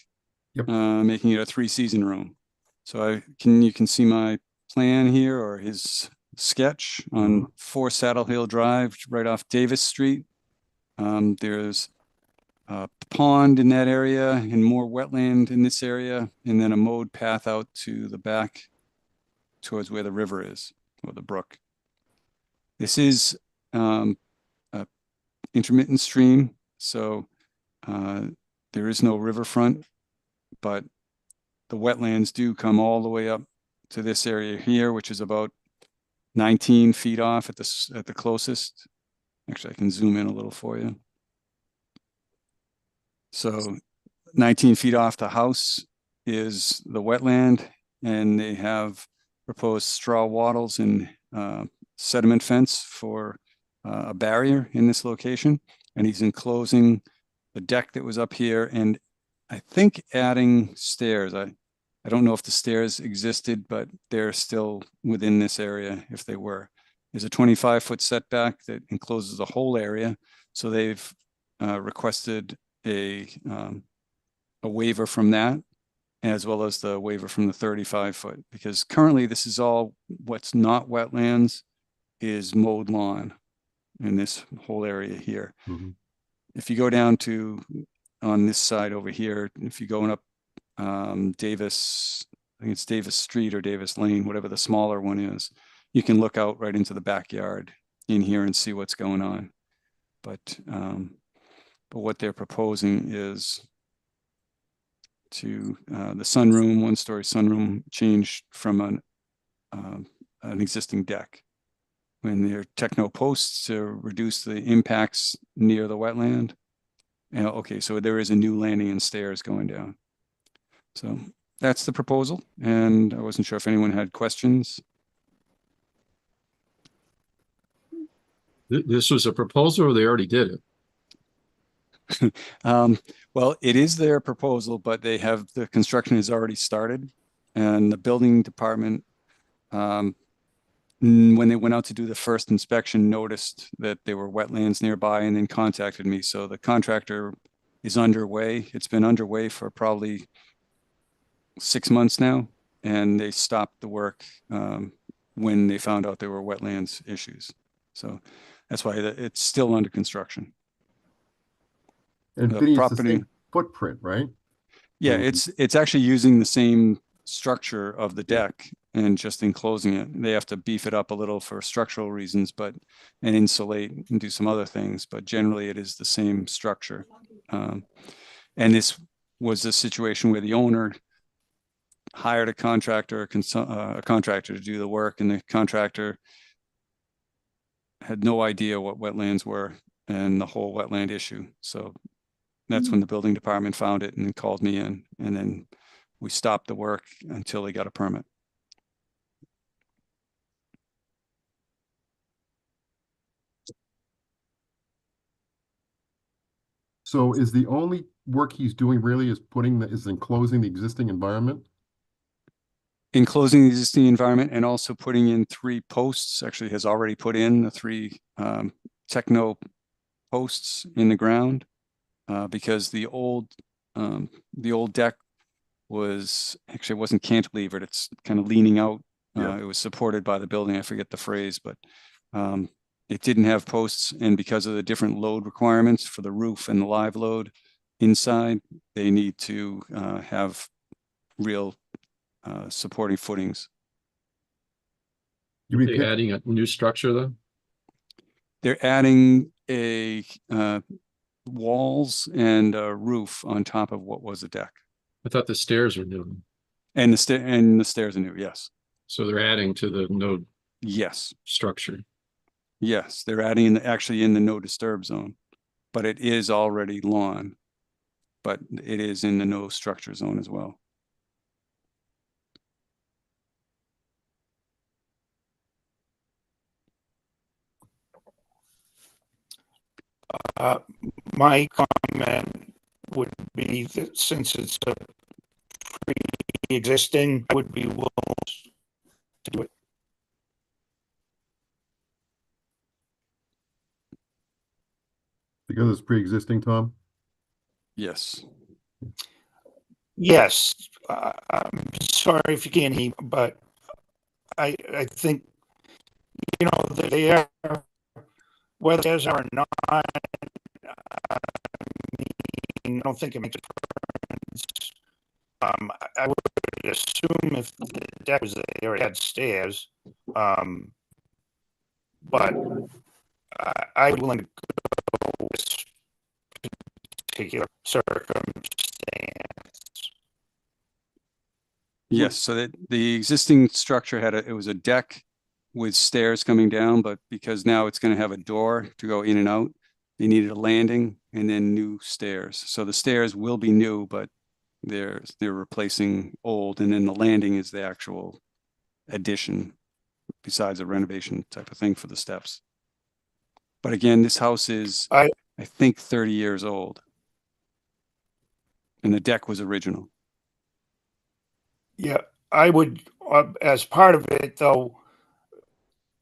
Yep. Making it a 3-season room. So you can see my plan here, or his sketch on 4 Saddle Hill Drive, right off Davis Street. There's a pond in that area and more wetland in this area, and then a mowed path out to the back towards where the river is, or the brook. This is a intermittent stream, so there is no riverfront, but the wetlands do come all the way up to this area here, which is about 19 feet off at the closest. Actually, I can zoom in a little for you. So 19 feet off the house is the wetland, and they have proposed straw wattles and sediment fence for a barrier in this location. And he's enclosing the deck that was up here, and I think adding stairs. I don't know if the stairs existed, but they're still within this area if they were. There's a 25-foot setback that encloses the whole area. So they've requested a waiver from that. as well as the waiver from the 35-foot, because currently this is all what's not wetlands is mowed lawn in this whole area here. Mhm. If you go down to on this side over here, if you're going up Davis, I think it's Davis Street or Davis Lane, whatever the smaller one is, you can look out right into the backyard in here and see what's going on. But what they're proposing is to the sunroom, one-story sunroom, changed from an existing deck. When they're techno posts to reduce the impacts near the wetland. And okay, so there is a new landing and stairs going down. So that's the proposal, and I wasn't sure if anyone had questions. This was a proposal, or they already did it? Well, it is their proposal, but they have, the construction has already started, and the building department, when they went out to do the first inspection, noticed that there were wetlands nearby and then contacted me. So the contractor is underway. It's been underway for probably 6 months now, and they stopped the work when they found out there were wetlands issues. So that's why it's still under construction. And The Vinny, it's the property- same footprint, right? Yeah, Mhm. it's actually using the same structure of the deck and just enclosing it. They have to beef it up a little for structural reasons, and insulate and do some other things, but generally it is the same structure. And this was a situation where the owner hired a contractor, a contractor to do the work, and the contractor had no idea what wetlands were and the whole wetland issue. So that's when the building department found it and called me in, and then we stopped the work until they got a permit. So is the only work he's doing really is enclosing the existing environment? Enclosing the existing environment and also putting in 3 posts, actually has already put in the 3 techno posts in the ground, because the old deck was, actually it wasn't cantilevered, it's kind of leaning out. Yeah. It was supported by the building, I forget the phrase, but it didn't have posts, and because of the different load requirements for the roof and the live load inside, they need to have real supporting footings. You Are mean they adding a new structure though? They're adding a walls and a roof on top of what was a deck. I thought the stairs were new. And the stairs are new, yes. So they're adding to the node Yes. structure. Yes, they're adding actually in the no disturb zone, but it is already lawn, but it is in the no structure zone as well. My comment would be that since it's a pre-existing, I would be willing to do it. Because it's pre-existing, Tom? Yes. Yes, I'm sorry if you can't hear, but I think, you know, that they are, whether theirs are or not, I don't think it makes a difference. I would assume if the deck was there, they already had stairs. But I'm willing to go with this particular circumstance. Yes, so that the existing structure it was a deck with stairs coming down, but because now it's going to have a door to go in and out, they needed a landing and then new stairs. So the stairs will be new, but they're replacing old, and then the landing is the actual addition besides a renovation type of thing for the steps. But again, this house is, I think, 30 years old, and the deck was original. Yeah, I would, as part of it, though,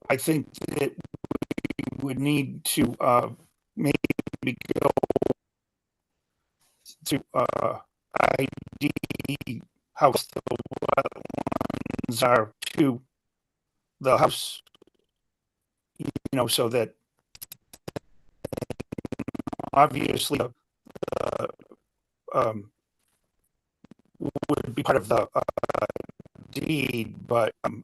I think that we would need to maybe go to ID house the wetlands are to the house, so that obviously would be part of the deed, but on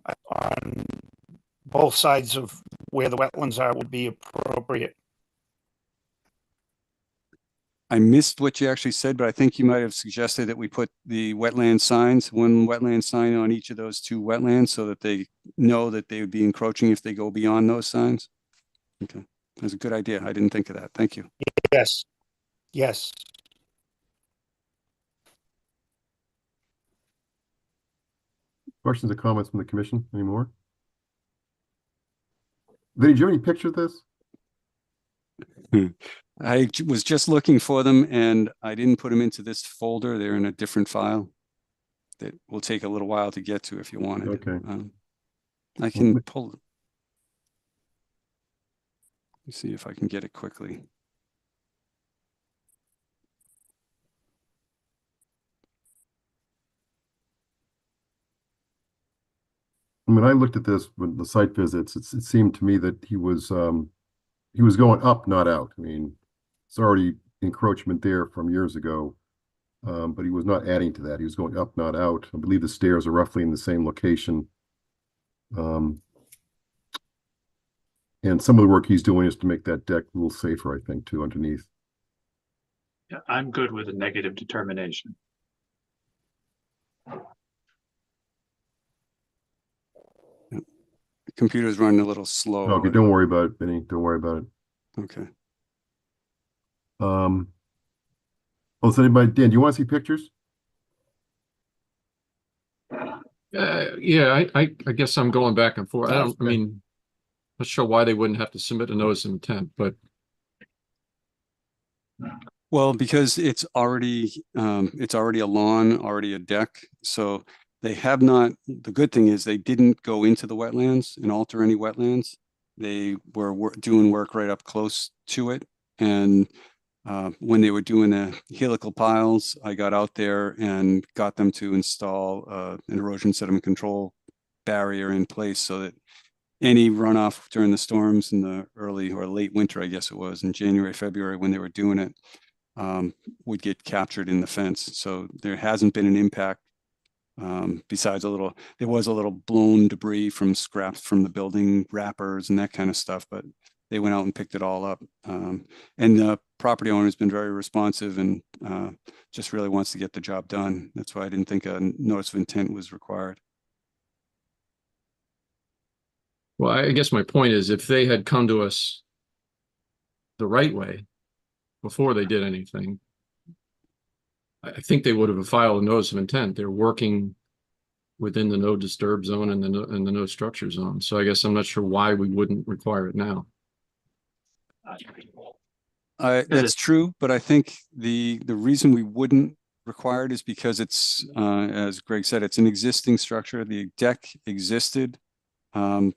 both sides of where the wetlands are would be appropriate. I missed what you actually said, but I think you might have suggested that we put the wetland signs, one wetland sign on each of those two wetlands so that they know that they would be encroaching if they go beyond those signs. Okay, that's a good idea. I didn't think of that. Thank you. Yes. Yes. Questions or comments from the commission anymore? Vinny, do you have any picture of this? I was just looking for them and I didn't put them into this folder. They're in a different file that will take a little while to get to if you wanted. Okay. I can pull it. Let's see if I can get it quickly. When I looked at this with the site visits, it seemed to me that he was going up, not out. I mean, it's already encroachment there from years ago, but he was not adding to that. He was going up, not out. I believe the stairs are roughly in the same location. And some of the work he's doing is to make that deck a little safer, I think, too, underneath. Yeah, I'm good with a negative determination. The computer's running a little slow. Okay, don't worry about it, Vinny. Don't worry about it. Okay. Well, does anybody, Dan, do you want to see pictures? Yeah, I guess I'm going back and forth. I mean, not sure why they wouldn't have to submit a notice of intent, but. Well, because it's already a lawn, already a deck. So they have not, the good thing is they didn't go into the wetlands and alter any wetlands. They were doing work right up close to it. And when they were doing the helical piles, I got out there and got them to install an erosion sediment control barrier in place so that any runoff during the storms in the early or late winter, I guess it was in January, February when they were doing it, would get captured in the fence. So there hasn't been an impact besides there was a little blown debris from scraps from the building wrappers and that kind of stuff, but they went out and picked it all up. And the property owner has been very responsive and just really wants to get the job done. That's why I didn't think a notice of intent was required. Well, I guess my point is if they had come to us the right way before they did anything, I think they would have filed a notice of intent. They're working within the no disturb zone and the no structure zone. So I guess I'm not sure why we wouldn't require it now. That's true, but I think the reason we wouldn't require it is because it's, as Greg said, it's an existing structure. The deck existed, and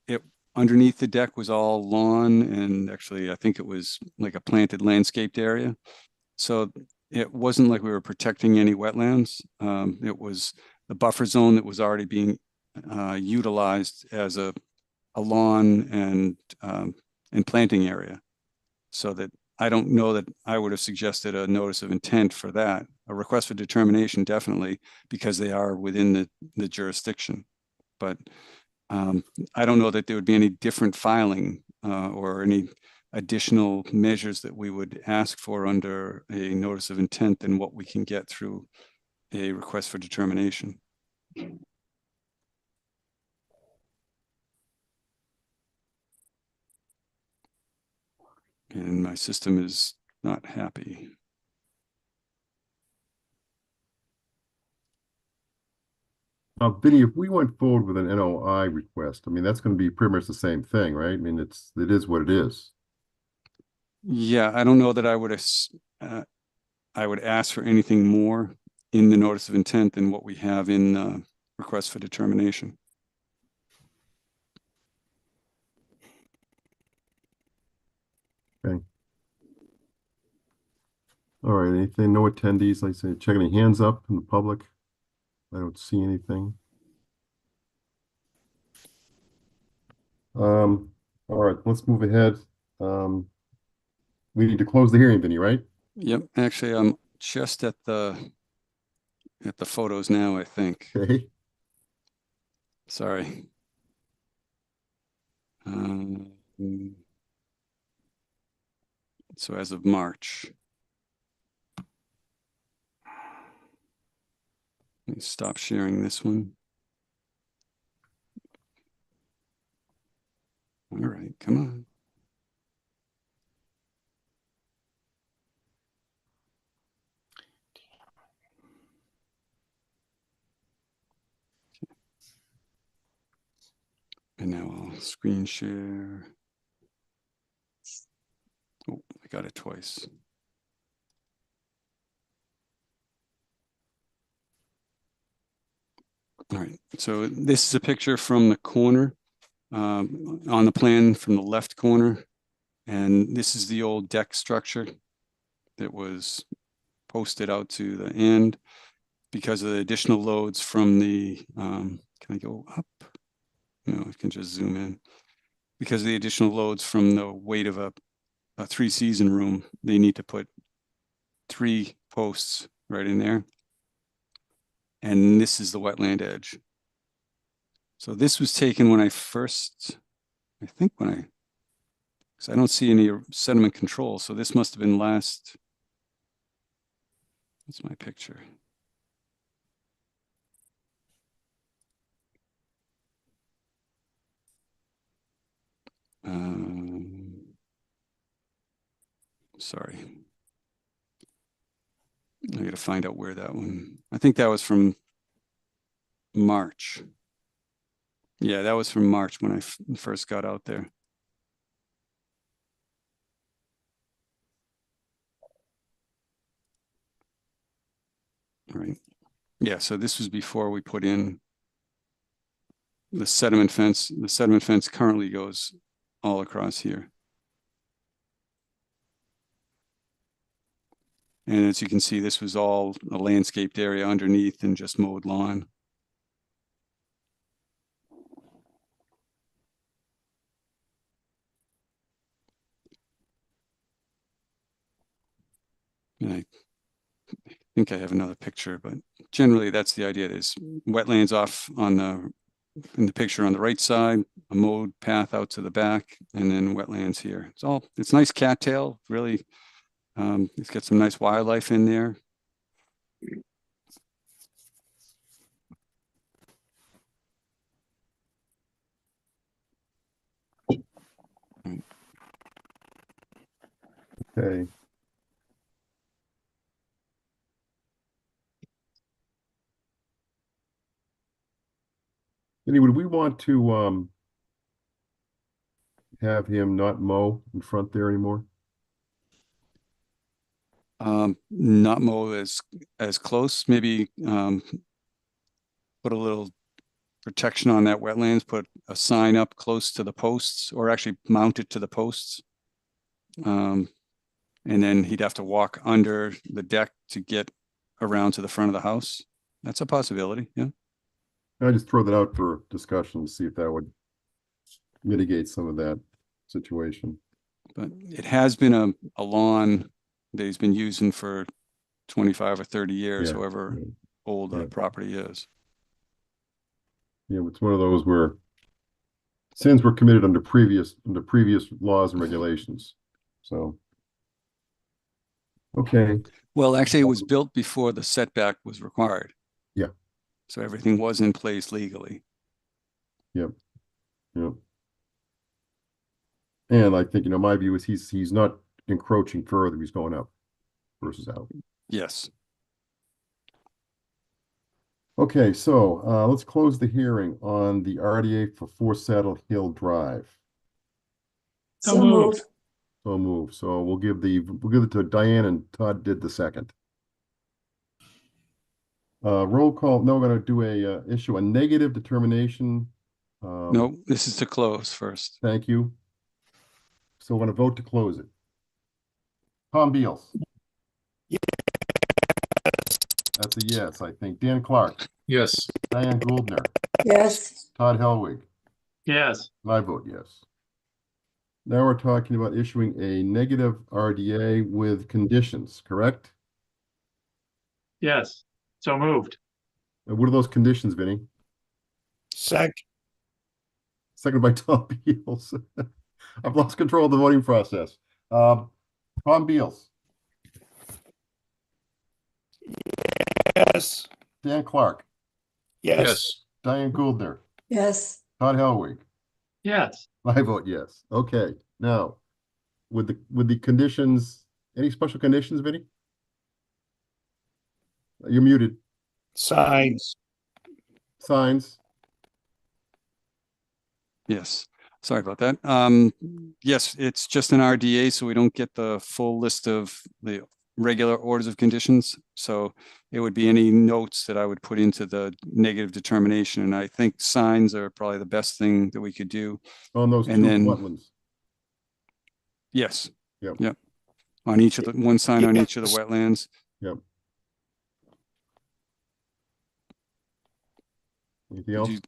it underneath the deck was all lawn, and actually I think it was like a planted landscaped area. So it wasn't like we were protecting any wetlands. It was the buffer zone that was already being utilized as a lawn and planting area. So that I don't know that I would have suggested a notice of intent for that. A request for determination, definitely, because they are within the jurisdiction. But I don't know that there would be any different filing or any additional measures that we would ask for under a notice of intent than what we can get through a request for determination. And my system is not happy. Vinny, if we went forward with an NOI request, I mean, that's going to be pretty much the same thing, right? I mean, it is what it is. Yeah, I don't know that I would ask for anything more in the notice of intent than what we have in the request for determination. Okay. All right, anything, no attendees, like I say, check any hands up in the public. I don't see anything. All right, let's move ahead. We need to close the hearing, Vinny, right? Yep, actually, I'm just at the photos now, I think. Okay. Sorry. So as of March. Let me stop sharing this one. All right, come on. And now I'll screen share. Oh, I got it twice. All right, so this is a picture from the corner on the plan from the left corner. And this is the old deck structure that was posted out to the end because of the additional loads from the, can I go up? No, I can just zoom in. Because of the additional loads from the weight of a 3-season room, they need to put 3 posts right in there. And this is the wetland edge. So this was taken when I first, I think when I, because I don't see any sediment control. So this must have been last, that's my picture. Sorry. I got to find out where that one, I think that was from March. Yeah, that was from March when I first got out there. All right. Yeah, so this was before we put in the sediment fence. The sediment fence currently goes all across here. And as you can see, this was all a landscaped area underneath and just mowed lawn. And I think I have another picture, but generally that's the idea. There's wetlands off on the, in the picture on the right side, a mowed path out to the back, and then wetlands here. It's nice cattail, really. It's got some nice wildlife in there. Okay. Vinny, would we want to have him not mow in front there anymore? Not mow as close, maybe put a little protection on that wetlands, put a sign up close to the posts, or actually mount it to the posts. And then he'd have to walk under the deck to get around to the front of the house. That's a possibility, yeah. I just throw that out for discussion to see if that would mitigate some of that situation. But it has been a lawn that he's been using for 25 or 30 years, Yeah, however old the property is. Yeah, it's one of those where sins were committed under previous laws and regulations. So, okay. Well, actually, it was built before the setback was required. Yeah. So everything was in place legally. Yep. Yep. And I think, my view is he's not encroaching further. He's going up versus out. Yes. Okay, so let's close the hearing on the RDA for 4 Saddle Hill Drive. So moved. So moved. So we'll give it to Diane, and Todd did the second. Roll call. No, we're going to do issue a negative determination. No, this is to close first. Thank you. So we're going to vote to close it. Tom Beals. Yes. That's a yes, I think. Dan Clark, Yes. Diane Gouldner, Yes. Todd Helwig. Yes. I vote yes. Now we're talking about issuing a negative RDA with conditions, correct? Yes. So moved. And what are those conditions, Vinny? Second. Seconded by Tom Beals. I've lost control of the voting process. Tom Beals, Yes. Dan Clark, Yes. Diane Gouldner, Yes. Todd Helwig. Yes. I vote yes. Okay. Now, with the conditions, any special conditions, Vinny? You're muted. Signs. Signs. Yes, sorry about that. Yes, it's just an RDA, so we don't get the full list of the regular orders of conditions. So it would be any notes that I would put into the negative determination. And I think signs are probably the best thing that we could do. On those And two then- wetlands. Yes. Yep. Yep. On each of the, one sign on each of the Yes. wetlands. Yep. Anything Did else? you,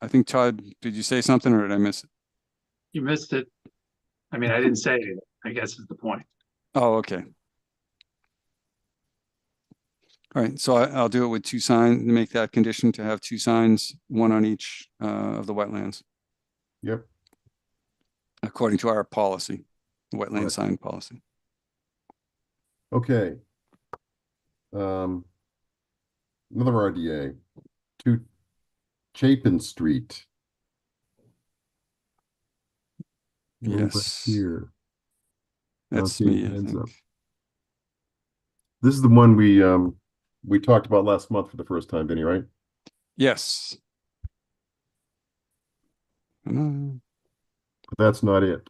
I think, Todd, did you say something or did I miss it? You missed it. I mean, I didn't say it, I guess is the point. Oh, okay. All right, so I'll do it with two signs, make that condition to have two signs, one on each of the wetlands, Yep. according to our policy, the wetland Right. sign policy. Okay. Another RDA to Chapin Street. Over Yes. here. That's Okay, me, I hands think. up. This is the one we talked about last month for the first time, Vinny, right? Yes. But that's not it.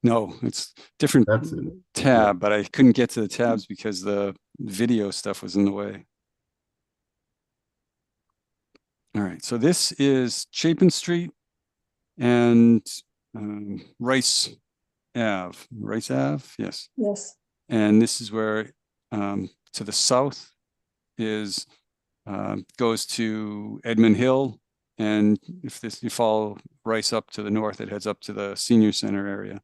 No, it's different That's it. tab, but I couldn't get to the tabs because the video stuff was in the way. All right, so this is Chapin Street and Rice Ave. Rice Ave, yes. Yes. And this is where to the south is goes to Edmund Hill, and if this you follow Rice up to the north, it heads up to the senior center area.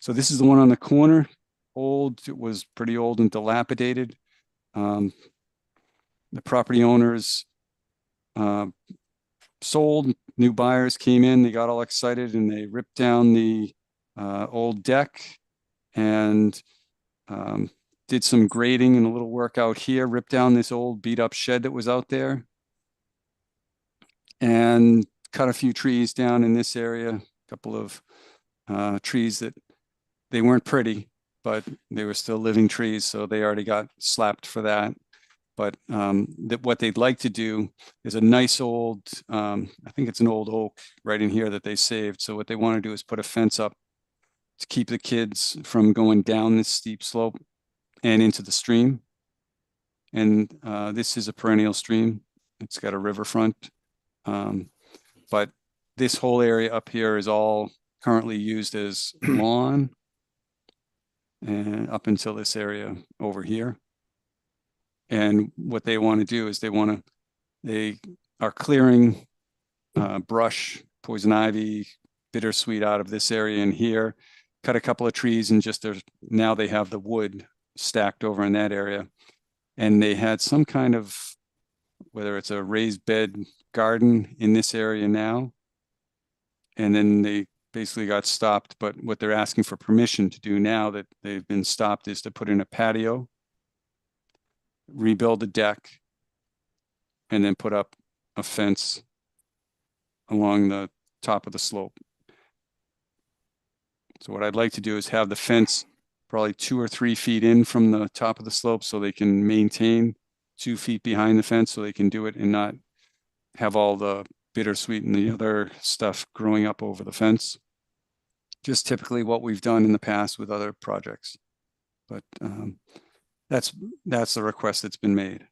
So this is the one on the corner. Old, it was pretty old and dilapidated. The property owners sold, new buyers came in, they got all excited and they ripped down the old deck and did some grading and a little work out here, ripped down this old beat up shed that was out there and cut a few trees down in this area, a couple of trees that they weren't pretty, but they were still living trees. So they already got slapped for that. But what they'd like to do is a nice old, I think it's an old oak right in here that they saved. So what they want to do is put a fence up to keep the kids from going down this steep slope and into the stream. And this is a perennial stream. It's got a riverfront. But this whole area up here is all currently used as lawn and up until this area over here. And what they want to do is they are clearing brush, poison ivy, bittersweet out of this area in here, cut a couple of trees and just now they have the wood stacked over in that area. And they had some kind of, whether it's a raised bed garden in this area now, and then they basically got stopped. But what they're asking for permission to do now that they've been stopped is to put in a patio, rebuild the deck, and then put up a fence along the top of the slope. So what I'd like to do is have the fence probably 2 or 3 feet in from the top of the slope so they can maintain 2 feet behind the fence so they can do it and not have all the bittersweet and the other stuff growing up over the fence. Just typically what we've done in the past with other projects. But that's the request that's been made.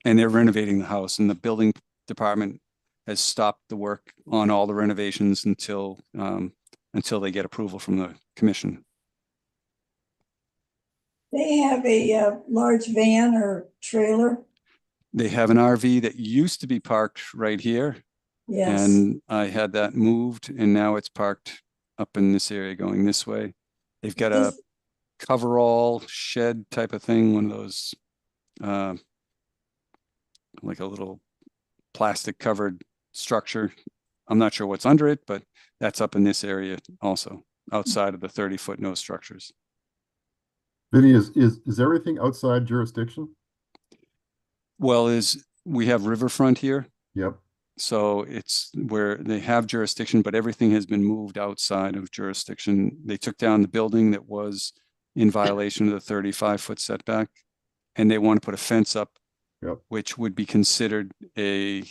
And they're renovating the house, and the building department has stopped the work on all the renovations until they get approval from the commission. They have a large van or trailer. They have an RV that used to be parked right here. Yes. And I had that moved and now it's parked up in this area going this way. They've got a coverall shed type of thing, one of those, like a little plastic covered structure. I'm not sure what's under it, but that's up in this area also, outside of the 30-foot no structures. Vinny, is everything outside jurisdiction? Well, we have riverfront here. Yep. So it's where they have jurisdiction, but everything has been moved outside of jurisdiction. They took down the building that was in violation of the 35-foot setback, and they want to put a fence up, yep, which would be considered a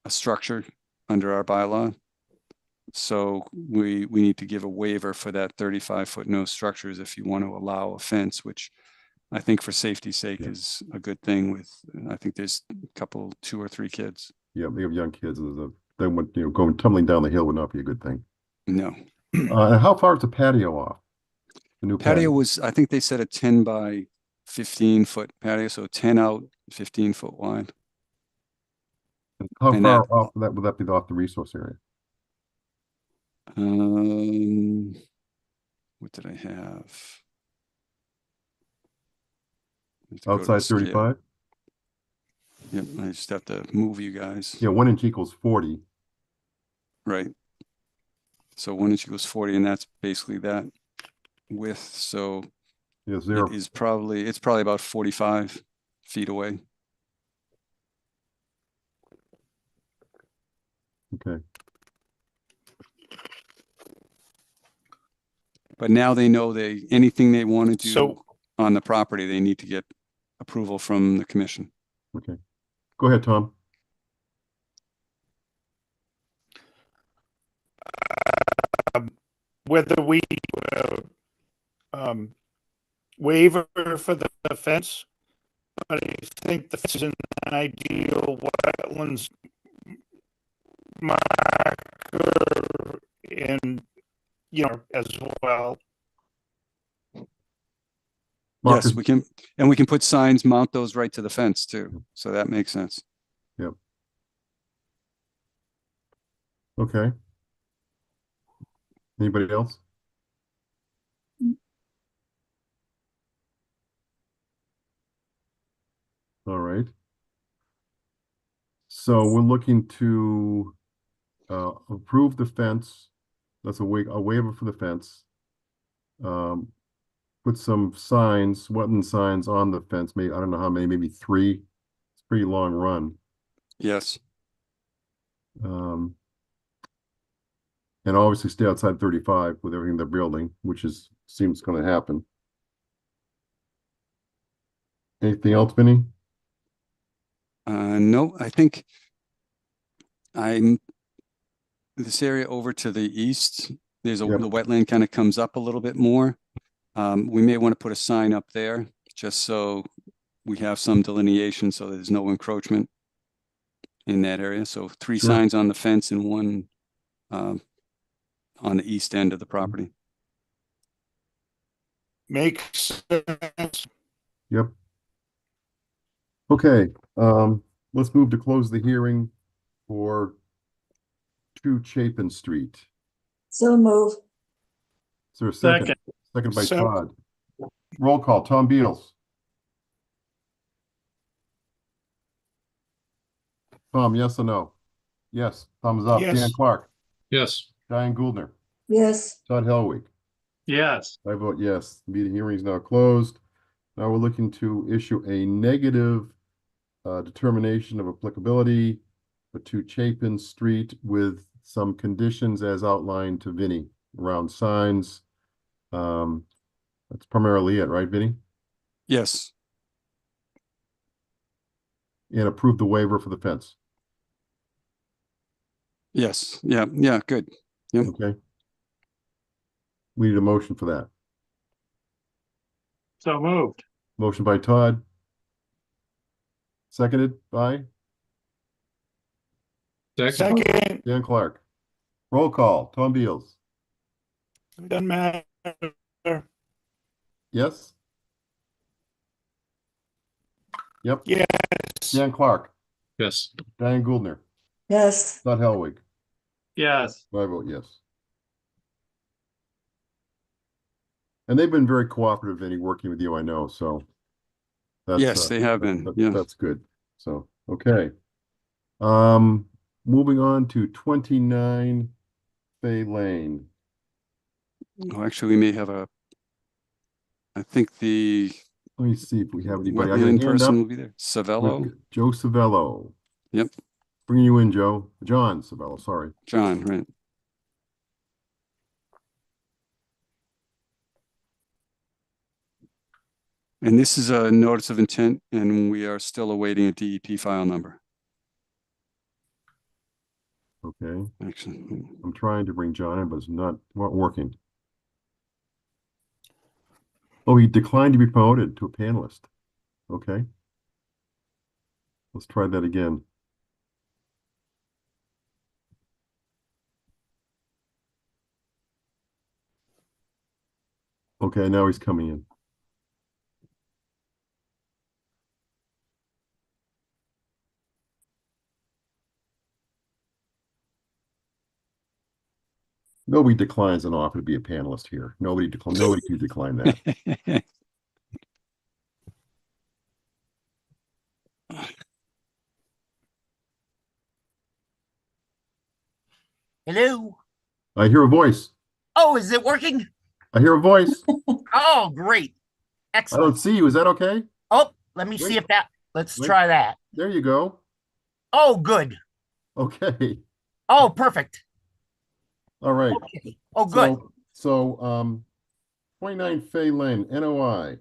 structure under our bylaw. So we need to give a waiver for that 35-foot no structures if you want to allow a fence, which I think for safety's sake is a good thing. With I think there's a couple, 2 or 3 kids. Yeah, they have young kids. They would, going tumbling down the hill would not be a good thing. No. And how far is the patio off? The new patio was, I think they said a 10 by 15-foot patio, so 10 out, 15-foot wide. How And far off would that be off the resource area? What did I have? Outside 35? Yep, I just have to move you guys. Yeah, 1 inch equals 40. Right. So 1 inch equals 40, and that's basically that width. So yeah, it's probably about 45 feet away. Okay. But now they know anything they want to do on the property, they need to get approval from the commission. Okay. Go ahead, Tom. Whether we waiver for the fence, but I think the fence is an ideal wetlands marker and, as well. Yes, we can, and we can put signs, mount those right to the fence too. So that makes sense. Yep. Okay. Anybody else? All right. So we're looking to approve the fence. That's a waiver for the fence. Put some signs, wetland signs on the fence. Maybe, I don't know how many, maybe 3. It's a pretty long run. Yes. And obviously stay outside 35 with everything they're building, which seems going to happen. Anything else, Vinny? No, I think this area over to the east, there's the wetland kind of comes up a little bit more. We may want to put a sign up there just so we have some delineation so there's no encroachment in that area. So 3 signs on the fence and 1 on the east end of the property. Makes sense. Yep. Okay, let's move to close the hearing for 2 Chapin Street. So move. Is there a second? Second by Todd. Roll call, Tom Beals. Tom, yes or no? Yes, thumbs up. Yes. Dan Clark. Yes. Diane Gouldner. Yes. Todd Helwig. Yes. I vote yes. The meeting hearing is now closed. Now we're looking to issue a negative determination of applicability for 2 Chapin Street with some conditions as outlined to Vinny around signs. That's primarily it, right, Vinny? Yes. And approve the waiver for the fence. Yes. Yeah. Yeah. Good. Yep. Okay. We need a motion for that. So moved. Motion by Todd. Seconded by Second. Dan Clark. Roll call, Tom Beals. Doesn't matter. Yes? Yep. Yes. Dan Clark, Yes. Diane Gouldner, Yes, Scott Helwig. Yes. I vote yes. And they've been very cooperative, Vinny, working with you, I know, so. That's, Yes, they have been. Yeah. That's good. So, okay. Moving on to 29 Fay Lane. Oh, actually, we may have I think the Let me see if we have anybody. I got a wetland hand person up. will be there. Savello. Joe Savello. Yep. Bringing you in, Joe. John Savello, sorry. John, right. And this is a notice of intent, and we are still awaiting a DEP file number. Okay. Actually, I'm trying to bring John in, but it's not working. Oh, he declined to be promoted to a panelist. Okay. Let's try that again. Okay, now he's coming in. Nobody declines an offer to be a panelist here. Nobody can decline that. Hello. I hear a voice. Oh, is it working? I hear a voice. Oh, great. I Excellent. don't see you. Is that okay? Oh, let me see if that, let's Wait. try that. There you go. Oh, good. Okay. Oh, perfect. All right. Okay. Oh, good. So 29 Fay Lane, NOI.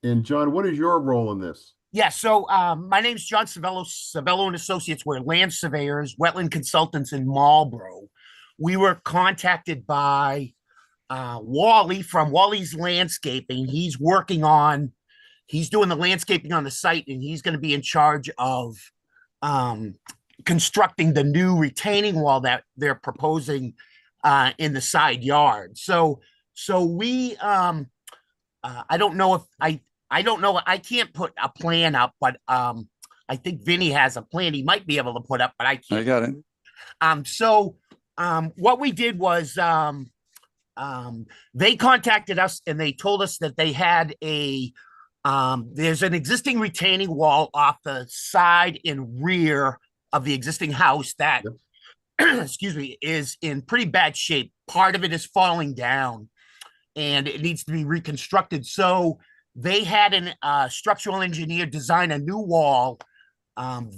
And John, what is your role in this? Yeah, so my name's John Savello, Savello and Associates. We're land surveyors, wetland consultants in Marlboro. We were contacted by Wally from Wally's Landscaping. He's doing the landscaping on the site, and he's going to be in charge of constructing the new retaining wall that they're proposing in the side yard. So we, I don't know if I don't know. I can't put a plan up, but I think Vinny has a plan he might be able to put up, but I can't. I got it. So what we did was they contacted us and they told us that they had there's an existing retaining wall off the side and rear of the existing house that, excuse me, is in pretty bad shape. Part of it is falling down and it needs to be reconstructed. So they had a structural engineer design a new wall.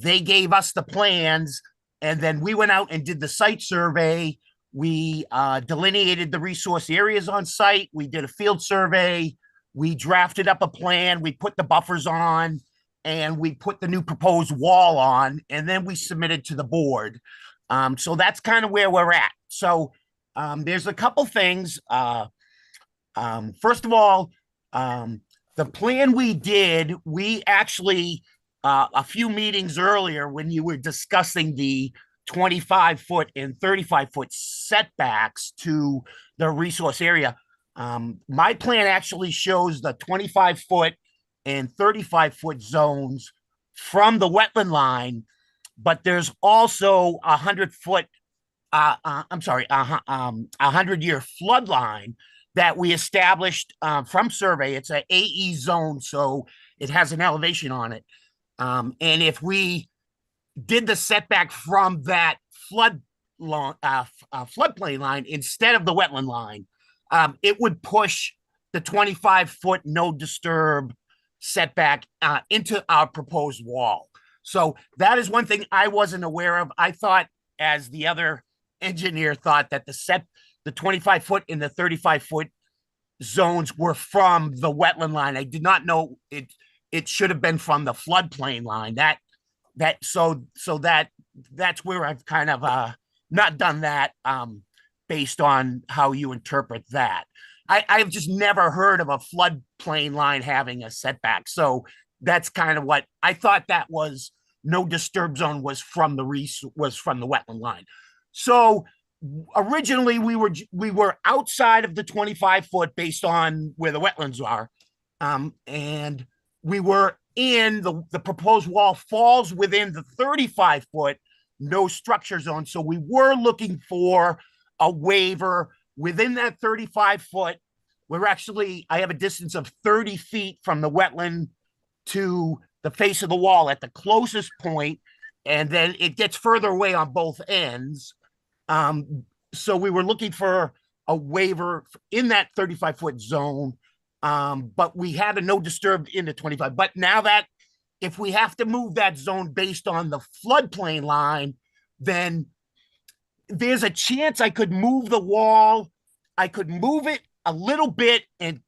They gave us the plans, and then we went out and did the site survey. We delineated the resource areas on site. We did a field survey. We drafted up a plan. We put the buffers on, and we put the new proposed wall on, and then we submitted to the board. So that's kind of where we're at. So there's a couple things. First of all, the plan we did, we actually, a few meetings earlier when you were discussing the 25-foot and 35-foot setbacks to the resource area, my plan actually shows the 25-foot and 35-foot zones from the wetland line, but there's also 100-foot, I'm sorry, 100-year flood line that we established from survey. It's an AE zone, so it has an elevation on it. And if we did the setback from that floodplain line instead of the wetland line, it would push the 25-foot no disturb setback into our proposed wall. So that is one thing I wasn't aware of. I thought, as the other engineer thought, that the 25-foot and the 35-foot zones were from the wetland line. I did not know it should have been from the floodplain line. That's where I've kind of not done that based on how you interpret that. I've just never heard of a floodplain line having a setback. So that's kind of what I thought. That was no disturb zone was from the wetland line. So originally we were outside of the 25-foot based on where the wetlands are. And we were in the proposed wall falls within the 35-foot no structure zone. So we were looking for a waiver within that 35-foot. I have a distance of 30 feet from the wetland to the face of the wall at the closest point, and then it gets further away on both ends. So we were looking for a waiver in that 35-foot zone, but we had a no disturbed into 25. But now that if we have to move that zone based on the floodplain line, then there's a chance I could move the wall. I could move it a little bit and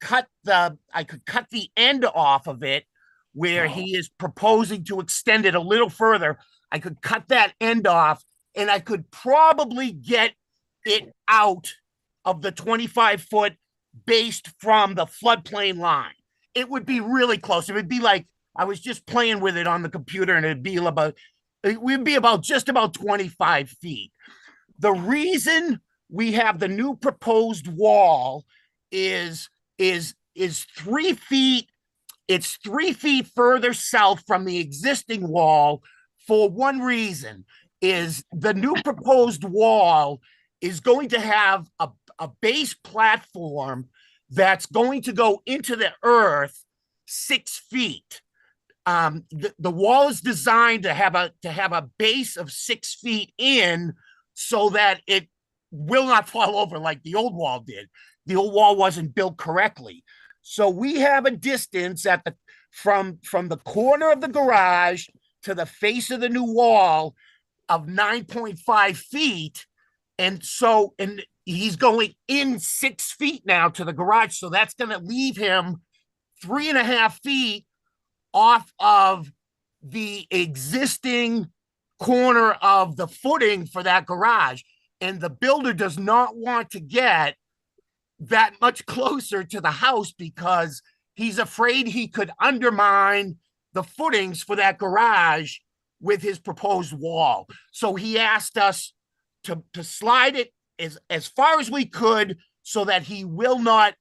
I could cut the end off of it where he is proposing to extend it a little further. I could cut that end off and I could probably get it out of the 25-foot based from the floodplain line. It would be really close. It would be like I was just playing with it on the computer, and it would be about just about 25 feet. The reason we have the new proposed wall is 3 feet. It's 3 feet further south from the existing wall for one reason, is the new proposed wall is going to have a base platform that's going to go into the earth 6 feet. The wall is designed to have a base of 6 feet in so that it will not fall over like the old wall did. The old wall wasn't built correctly. So we have a distance from the corner of the garage to the face of the new wall of 9.5 feet. And he's going in 6 feet now to the garage. So that's going to leave him 3.5 feet off of the existing corner of the footing for that garage. And the builder does not want to get that much closer to the house because he's afraid he could undermine the footings for that garage with his proposed wall. So he asked us to slide it as far as we could so that he will not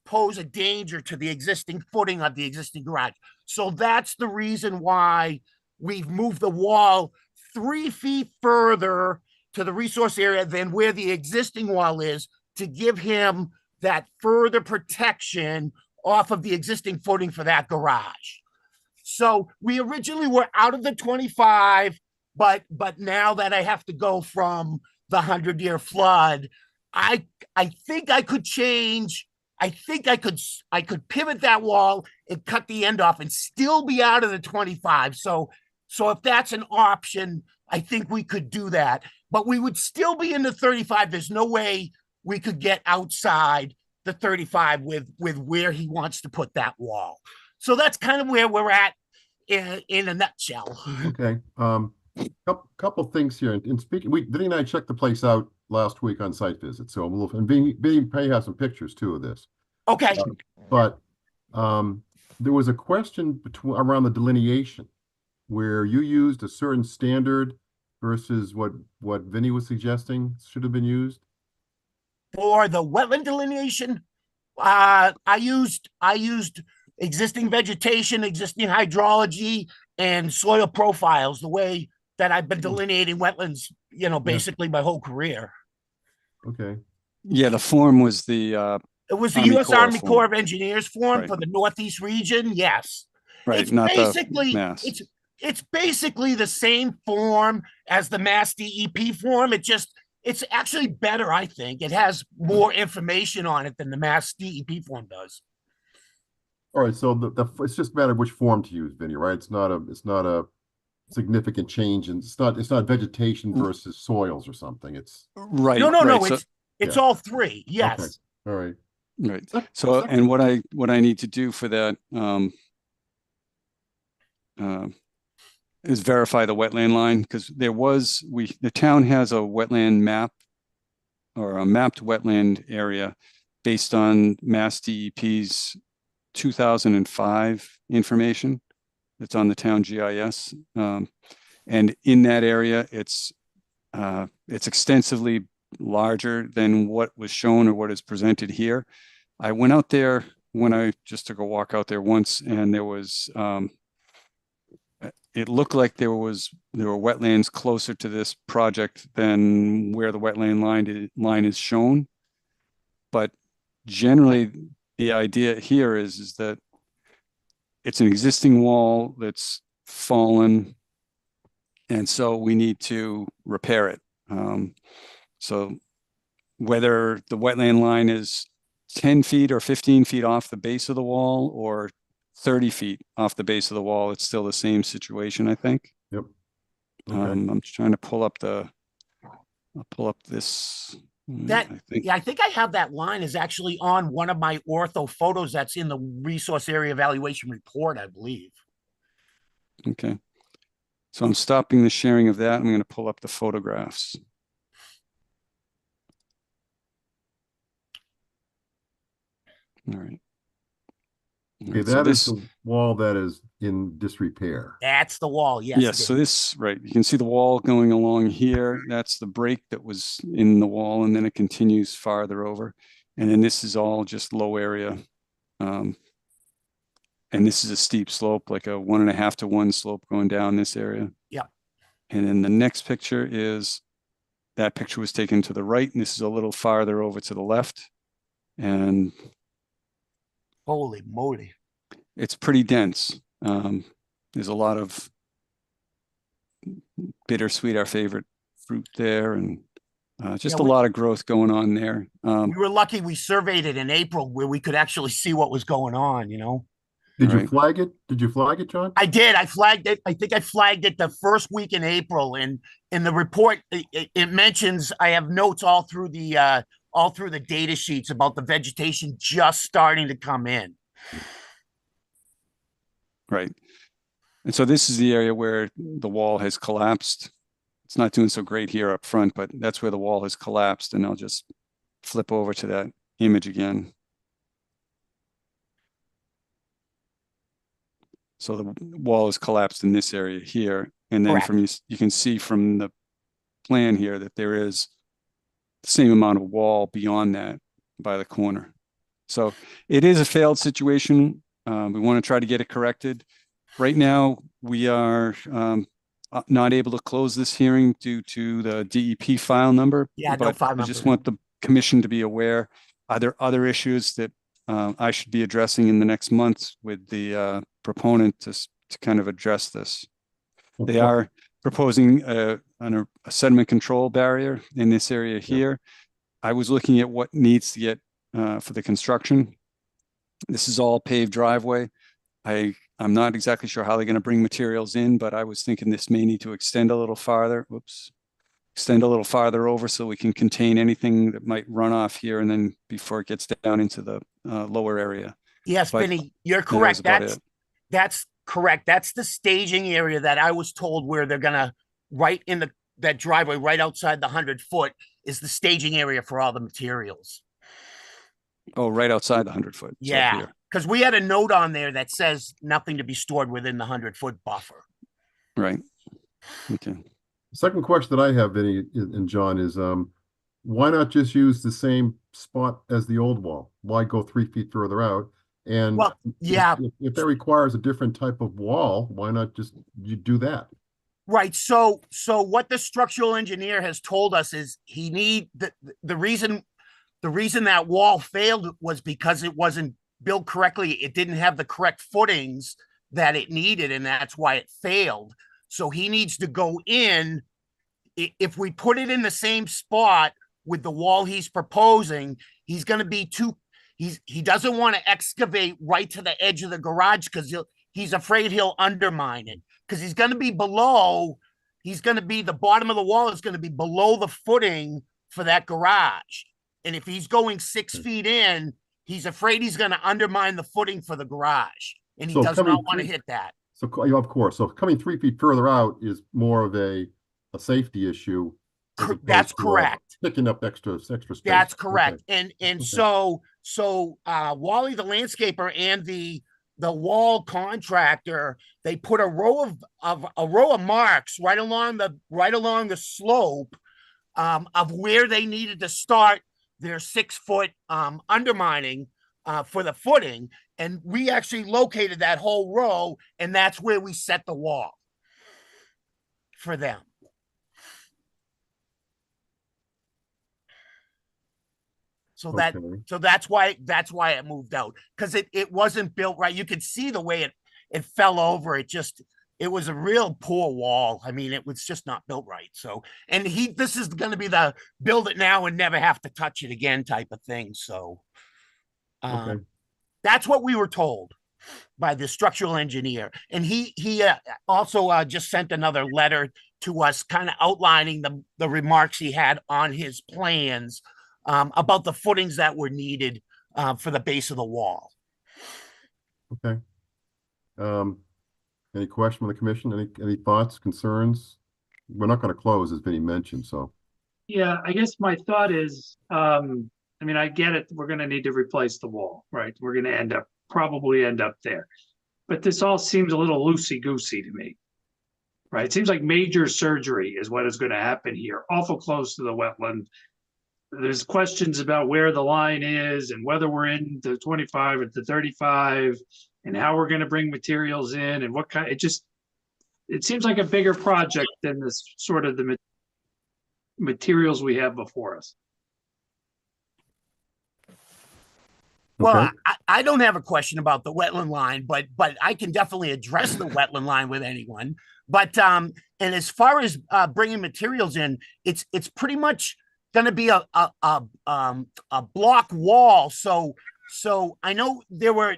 pose a danger to the existing footing of the existing garage. So that's the reason why we've moved the wall 3 feet further to the resource area than where the existing wall is, to give him that further protection off of the existing footing for that garage. So we originally were out of the 25, but now that I have to go from the 100-year flood, I think I could change. I think I could pivot that wall and cut the end off and still be out of the 25. So if that's an option, I think we could do that. But we would still be in the 35. There's no way we could get outside the 35 with where he wants to put that wall. So that's kind of where we're at in a nutshell. Okay. Couple things here. In speaking, Vinny and I checked the place out last week on site visit. So I'm a little, and Vinny may have some pictures too of this. Okay. But there was a question around the delineation where you used a certain standard versus what Vinny was suggesting should have been used. For the wetland delineation, I used existing vegetation, existing hydrology, and soil profiles, the way that I've been delineating wetlands, basically my whole career. Okay. Yeah, the form was the it was the Army U.S. Corps Army form. Corps of Engineers form Right. for the Northeast region. Yes. Right, It's not basically the Mass. it's basically the same form as the Mass DEP form. It's actually better, I think. It has more information on it than the Mass DEP form does. All right. So it's just a matter of which form to use, Vinny, right? It's not a significant change, and it's not vegetation versus soils or something. It's right. No. So, It's all three. Yes. okay. All right. right. So, and what I need to do for that is verify the wetland line, because the town has a wetland map or a mapped wetland area based on Mass DEP's 2005 information that's on the town GIS. And in that area, it's extensively larger than what was shown or what is presented here. I went out there when I just took a walk out there once, and there was, it looked like there were wetlands closer to this project than where the wetland line is shown. But generally, the idea here is that it's an existing wall that's fallen, and so we need to repair it. So whether the wetland line is 10 feet or 15 feet off the base of the wall or 30 feet off the base of the wall, it's still the same situation, I think. Yep. Okay. I'm trying to pull up this. I think I have that line is actually on one of my ortho photos that's in the resource area evaluation report, I believe. Okay. So I'm stopping the sharing of that. I'm going to pull up the photographs. All right. Okay, that is the wall that is in disrepair. That's the wall, yes. Yes, so this, right, you can see the wall going along here. That's the break that was in the wall, and then it continues farther over. And then this is all just low area. And this is a steep slope, like a 1.5 to 1 slope going down this area. Yeah. And then the next picture is, that picture was taken to the right, and this is a little farther over to the left. And holy moly. It's pretty dense. There's a lot of bittersweet, our favorite fruit there, and just a lot of growth going on there. We were lucky we surveyed it in April where we could actually see what was going on, you know? Did you flag it? Did you flag it, John? I did. I flagged it. I think I flagged it the first week in April, and in the report, it mentions, I have notes all through the data sheets about the vegetation just starting to come in. Right. And so this is the area where the wall has collapsed. It's not doing so great here up front, but that's where the wall has collapsed. And I'll just flip over to that image again. So the wall is collapsed in this area here. And then from you can see from the plan here that there is the same amount of wall beyond that by the corner. So it is a failed situation. We want to try to get it corrected. Right now, we are not able to close this hearing due to the DEP file number. Yeah, but no file number. I just want the commission to be aware. Are there other issues that I should be addressing in the next month with the proponent to kind of address this? Okay. They are proposing a sediment control barrier in this area here. I was looking at what needs to get for the construction. This is all paved driveway. I'm not exactly sure how they're going to bring materials in, but I was thinking this may need to extend a little farther. Whoops. Extend a little farther over so we can contain anything that might run off here and then before it gets down into the lower area. Yes, But Vinny, you're correct. that's That's correct. That's the staging area that I was told where they're gonna right in that driveway right outside the 100-foot is the staging area for all the materials. Oh, right outside the 100-foot. Yeah, because we had a note on there that says nothing to be stored within the 100-foot buffer. Right. Okay. Second question that I have, Vinny and John, is why not just use the same spot as the old wall? Why go 3 feet further out? And well, yeah, if that requires a different type of wall, why not just do that? Right. So what the structural engineer has told us is he need the reason that wall failed was because it wasn't built correctly. It didn't have the correct footings that it needed, and that's why it failed. So he needs to go in. If we put it in the same spot with the wall he's proposing, he's going to be he doesn't want to excavate right to the edge of the garage because he's afraid he'll undermine it because he's going to be below. He's going to be the bottom of the wall is going to be below the footing for that garage. And if he's going 6 feet in, he's afraid he's going to undermine the footing for the garage. And he does not want to hit that. So, of course, so coming 3 feet further out is more of a safety issue. That's correct. Picking up extra space. That's correct. Okay. And so Wally, the landscaper, and the wall contractor, they put a row of marks right along the slope of where they needed to start their 6 foot undermining for the footing. And we actually located that whole row, and that's where we set the wall for them. So that, Okay. so that's why it moved out, because it wasn't built right. You could see the way it fell over. It was a real poor wall. I mean, it was just not built right. So, and this is going to be the build it now and never have to touch it again type of thing. So, Okay. that's what we were told by the structural engineer. And he also just sent another letter to us, kind of outlining the remarks he had on his plans about the footings that were needed for the base of the wall. Okay. Any question from the commission? Any thoughts, concerns? We're not going to close, as Vinny mentioned, so. Yeah, I guess my thought is, I mean, I get it. We're going to need to replace the wall, right? We're going to probably end up there. But this all seems a little loosey-goosey to me, right? It seems like major surgery is what is going to happen here, awful close to the wetland. There's questions about where the line is and whether we're in the 25 or the 35 and how we're going to bring materials in and what kind. It seems like a bigger project than this sort of the materials we have before us. Well, Okay. I don't have a question about the wetland line, but I can definitely address the wetland line with anyone. But and as far as bringing materials in, it's pretty much going to be a block wall. So I know there were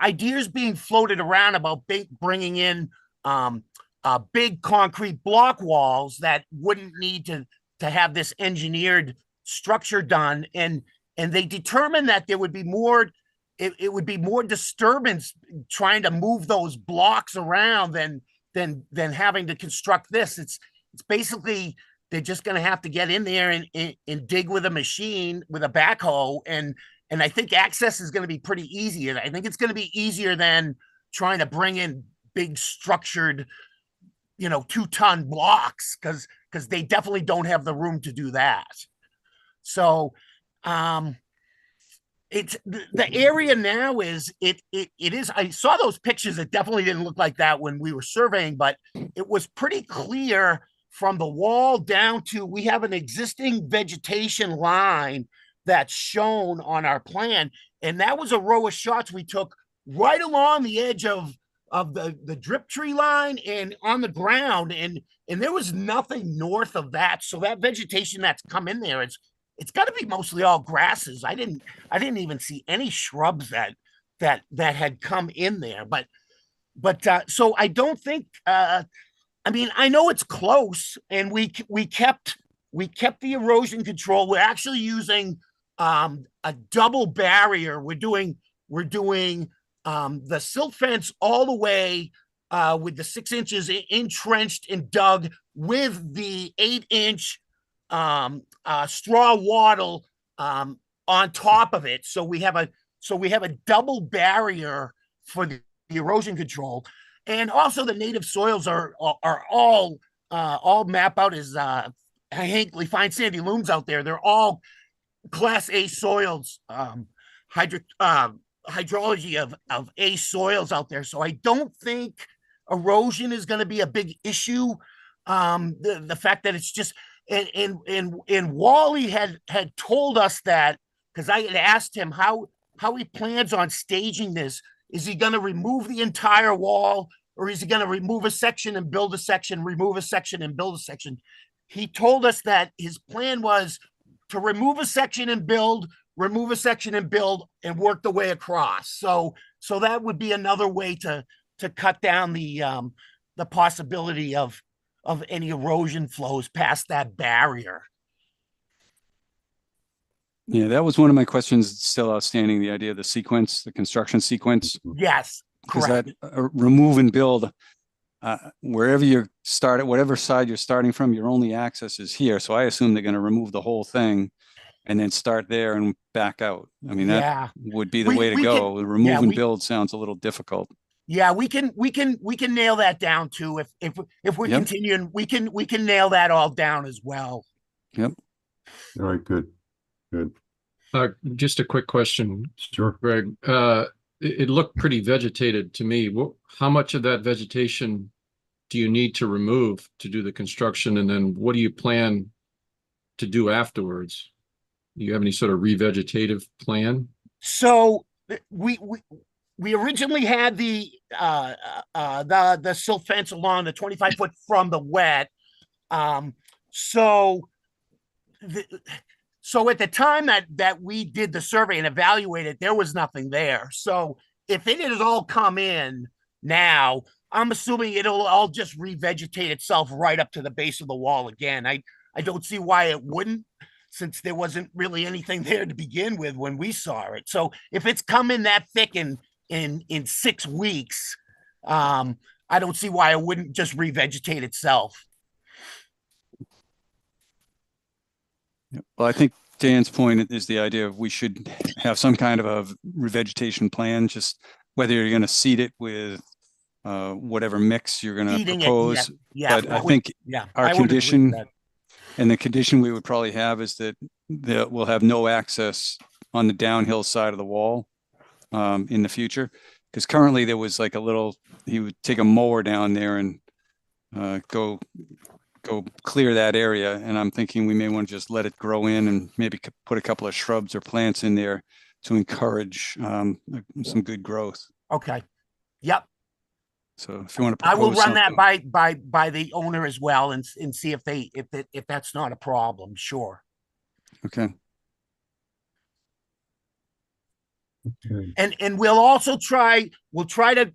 ideas being floated around about bringing in big concrete block walls that wouldn't need to have this engineered structure done, and they determined that there would be more. It would be more disturbance trying to move those blocks around than having to construct this. It's basically they're just going to have to get in there and dig with a machine with a backhoe, and I think access is going to be pretty easy. I think it's going to be easier than trying to bring in big structured, 2-ton blocks, because they definitely don't have the room to do that. So it's the area now is it is. I saw those pictures. It definitely didn't look like that when we were surveying, but it was pretty clear from the wall down to, we have an existing vegetation line that's shown on our plan, and that was a row of shots we took right along the edge of the drip tree line and on the ground, and there was nothing north of that. So that vegetation that's come in there, it's got to be mostly all grasses. I didn't even see any shrubs that had come in there. But so I don't think. I mean, I know it's close, and we kept the erosion control. We're actually using a double barrier. We're doing the silt fence all the way with the 6 inches entrenched and dug with the 8-inch straw wattle on top of it. So we have a double barrier for the erosion control, and also the native soils are all map out as Hankley fine sandy looms out there. They're all Class A soils, hydrology of A soils out there. So I don't think erosion is going to be a big issue. The fact that it's just, and Wally had told us that, because I had asked him how he plans on staging this. Is he going to remove the entire wall, or is he going to remove a section and build a section, remove a section and build a section? He told us that his plan was to remove a section and build, remove a section and build, and work the way across. So that would be another way to cut down the possibility of any erosion flows past that barrier. Yeah, that was one of my questions still outstanding, the idea of the sequence, the construction sequence. Yes, Because correct. that remove and build, wherever you start at, whatever side you're starting from, your only access is here. So I assume they're going to remove the whole thing and then start there and back out. I mean, that would be the way to go. Remove and build sounds a little difficult. Yeah, we can nail that down too. If we're continuing, we can nail that all down as well. Yep. All right, good. Just a quick question, Sure. Greg. It looked pretty vegetated to me. How much of that vegetation do you need to remove to do the construction? And then what do you plan to do afterwards? Do you have any sort of revegetative plan? So we originally had the silt fence along the 25 foot from the wet. So at the time that we did the survey and evaluated, there was nothing there. So if it has all come in now, I'm assuming it'll all just revegetate itself right up to the base of the wall again. I don't see why it wouldn't, since there wasn't really anything there to begin with when we saw it. So if it's coming that thick in 6 weeks, I don't see why it wouldn't just revegetate itself. Well, I think Dan's point is the idea of we should have some kind of a revegetation plan, just whether you're going to seed it with whatever mix you're going to propose. But I think our condition and the condition we would probably have is that we'll have no access on the downhill side of the wall in the future. Because currently there was like he would take a mower down there and go clear that area. And I'm thinking we may want to just let it grow in and maybe put a couple of shrubs or plants in there to encourage some good growth. Okay. Yep. So if you want to I will propose run that something- by the owner as well and see if that's not a problem. Sure. Okay. Okay. And we'll also we'll try to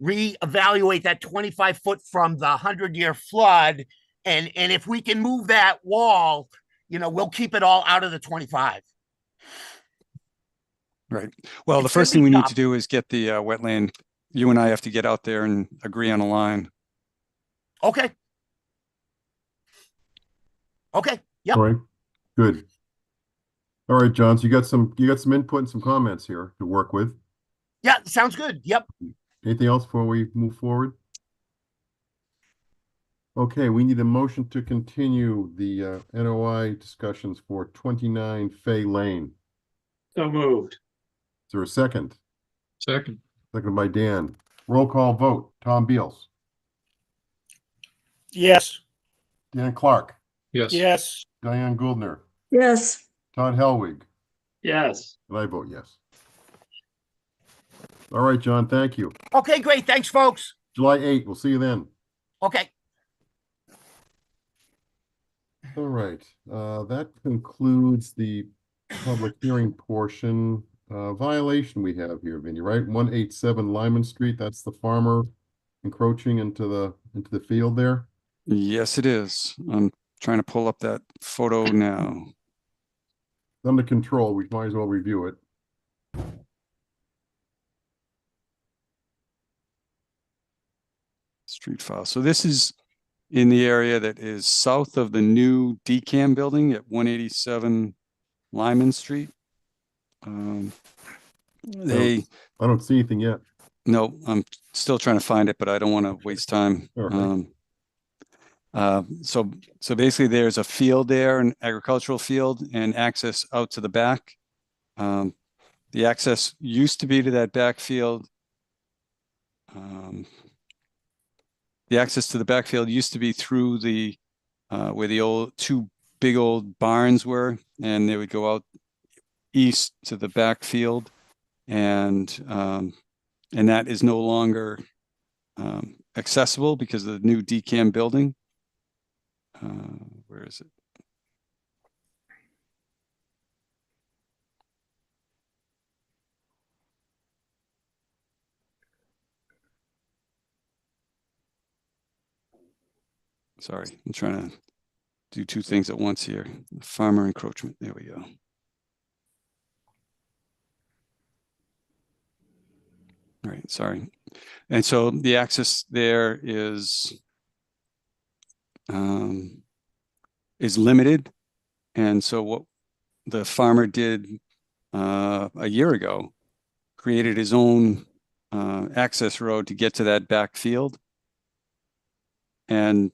reevaluate that 25 foot from the 100-year flood. And if we can move that wall, we'll keep it all out of the 25. Right. Well, the first thing we need to do is get the wetland. You and I have to get out there and agree on a line. Okay. Okay. Yep. All right. Good. All right, John. So you got some input and some comments here to work with. Yeah, sounds good. Yep. Anything else before we move forward? Okay, we need a motion to continue the NOI discussions for 29 Fay Lane. So moved. Is there a second? Second. Second by Dan. Roll call vote. Tom Beals. Yes. Dan Clark. Yes. Yes. Diane Gouldner. Yes. Todd Helwig. Yes. And I vote yes. All right, John, thank you. Okay, great. Thanks, folks. July 8th, we'll see you then. Okay. All right, that concludes the public hearing portion. Violation we have here, Vinnie, right? 187 Lyman Street, that's the farmer encroaching into the field there. Yes, it is. I'm trying to pull up that photo now. It's under control, we might as well review it. Street file. So this is in the area that is south of the new DCAM building at 187 Lyman Street. I don't see anything yet. No, I'm still trying to find it, but I don't want to waste time. All right. So basically there's a field there, an agricultural field, and access out to the back. The access used to be to that backfield. The access to the backfield used to be through the where the two big old barns were, and they would go out east to the backfield, and that is no longer accessible because of the new DCAM building. Where is it? Sorry, I'm trying to do two things at once here. Farmer encroachment. There we go. All right, sorry. And so the access there is limited. And so what the farmer did a year ago, created his own access road to get to that back field. And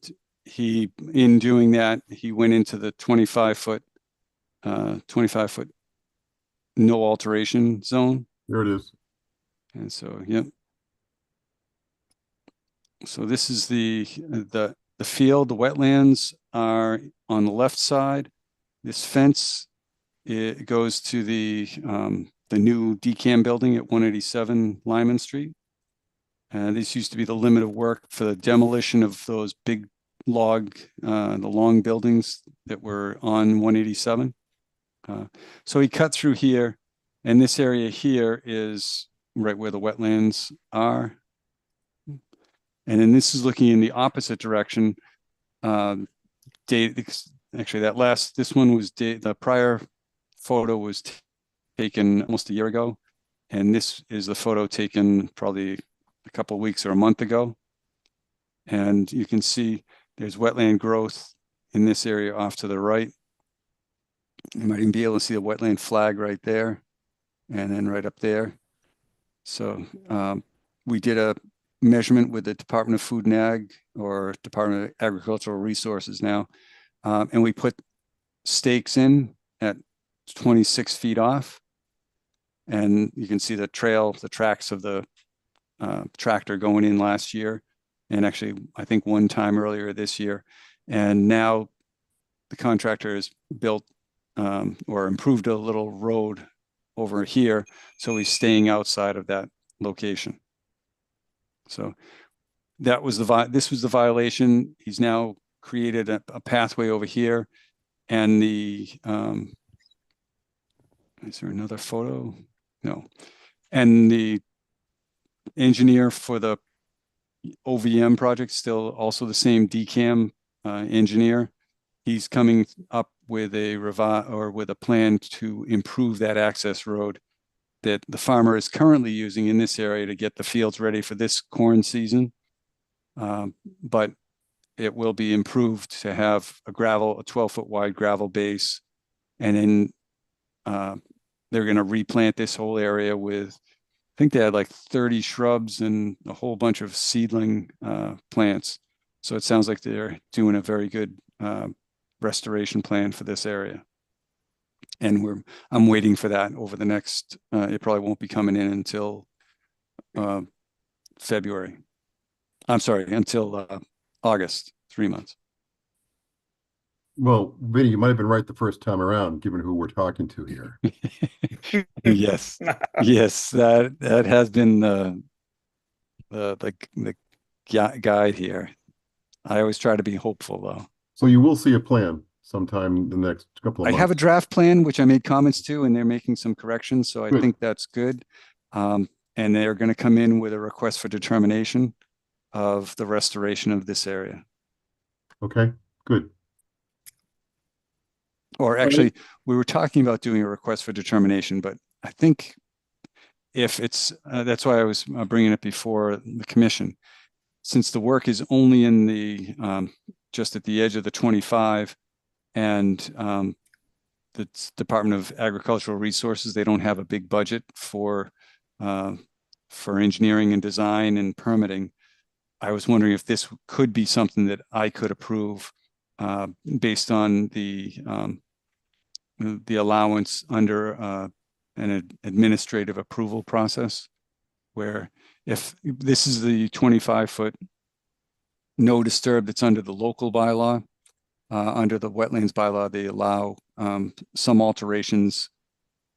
in doing that, he went into the 25-foot 25-foot no alteration zone. There it is. And so, yep. So this is the field. The wetlands are on the left side. This fence, it goes to the new DCAM building at 187 Lyman Street. This used to be the limit of work for the demolition of those big the long buildings that were on 187. So he cut through here, and this area here is right where the wetlands are. And then this is looking in the opposite direction. Actually, this one was the prior photo was taken almost a year ago. And this is the photo taken probably a couple of weeks or a month ago. And you can see there's wetland growth in this area off to the right. You might even be able to see the wetland flag right there and then right up there. So we did a measurement with the Department of Food and Ag, or Department of Agricultural Resources now. And we put stakes in at 26 feet off. And you can see the tracks of the tractor going in last year. And actually, I think one time earlier this year. And now the contractor has built or improved a little road over here. So he's staying outside of that location. So that was this was the violation. He's now created a pathway over here. And is there another photo? No. And the engineer for the OVM project, still also the same DCAM engineer. He's coming up with a plan to improve that access road that the farmer is currently using in this area to get the fields ready for this corn season. But it will be improved to have a 12-foot wide gravel base. And then they're going to replant this whole area with, I think they had like 30 shrubs and a whole bunch of seedling plants. So it sounds like they're doing a very good restoration plan for this area. And I'm waiting for that over the next, it probably won't be coming in until February. I'm sorry, until August, 3 months. Well, Vinny, you might have been right the first time around, given who we're talking to here. Yes, yes, that has been the guide here. I always try to be hopeful, though. So you will see a plan sometime in the next couple of months. I have a draft plan, which I made comments to, and they're making some corrections. So I think that's good. And they're going to come in with a request for determination of the restoration of this area. Okay, good. Or actually, we were talking about doing a request for determination, but I think if it's, that's why I was bringing it before the commission. Since the work is only in the, just at the edge of the 25, and the Department of Agricultural Resources, they don't have a big budget for engineering and design and permitting. I was wondering if this could be something that I could approve based on the allowance under an administrative approval process, where if this is the 25-foot no disturb that's under the local bylaw, under the wetlands bylaw, they allow some alterations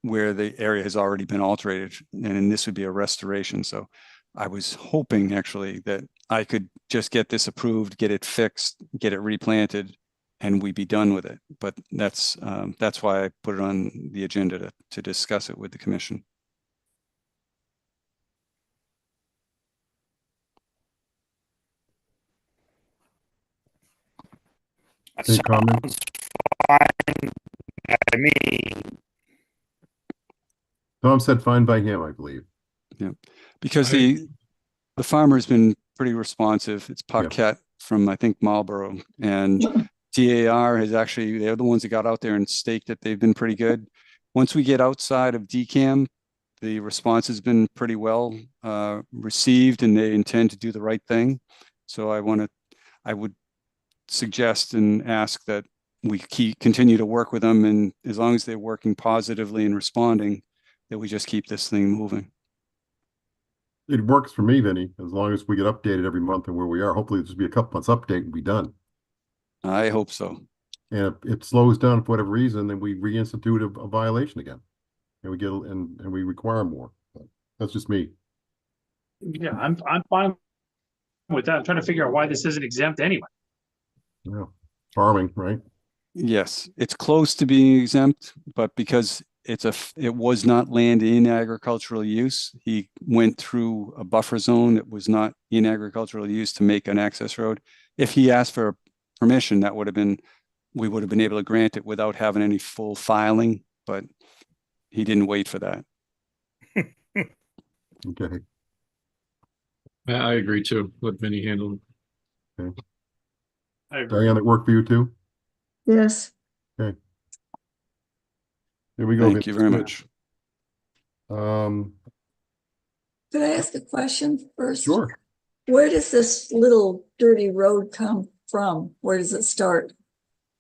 where the area has already been alterated, and this would be a restoration. So I was hoping actually that I could just get this approved, get it fixed, get it replanted, and we'd be done with it. But that's why I put it on the agenda to discuss it with the commission. Any comments? Fine by me. Tom said fine by him, I believe. Yeah, because the farmer has been pretty responsive. It's Paquette from, I think, Marlboro, and DAR has actually, they're the ones that got out there and staked it. They've been pretty good. Once we get outside of DCAM, the response has been pretty well received, and they intend to do the right thing. So I would suggest and ask that we continue to work with them, and as long as they're working positively and responding, that we just keep this thing moving. It works for me, Vinny, as long as we get updated every month on where we are. Hopefully it'll just be a couple months update and be done. I hope so. And if it slows down for whatever reason, then we reinstitute a violation again. And we get and we require more. But that's just me. Yeah, I'm fine with that. I'm trying to figure out why this isn't exempt anyway. Yeah. Farming, right? Yes, it's close to being exempt, but because it was not land in agricultural use, he went through a buffer zone that was not in agricultural use to make an access road. If he asked for permission, that would have been, we would have been able to grant it without having any full filing, but he didn't wait for that. Okay. I agree too. Let Vinny handle it. Okay. I agree. Diane, it worked for you too? Yes. Okay. Here we go. Thank you very much. Um, Could I ask a question first? Sure. Where does this little dirty road come from? Where does it start?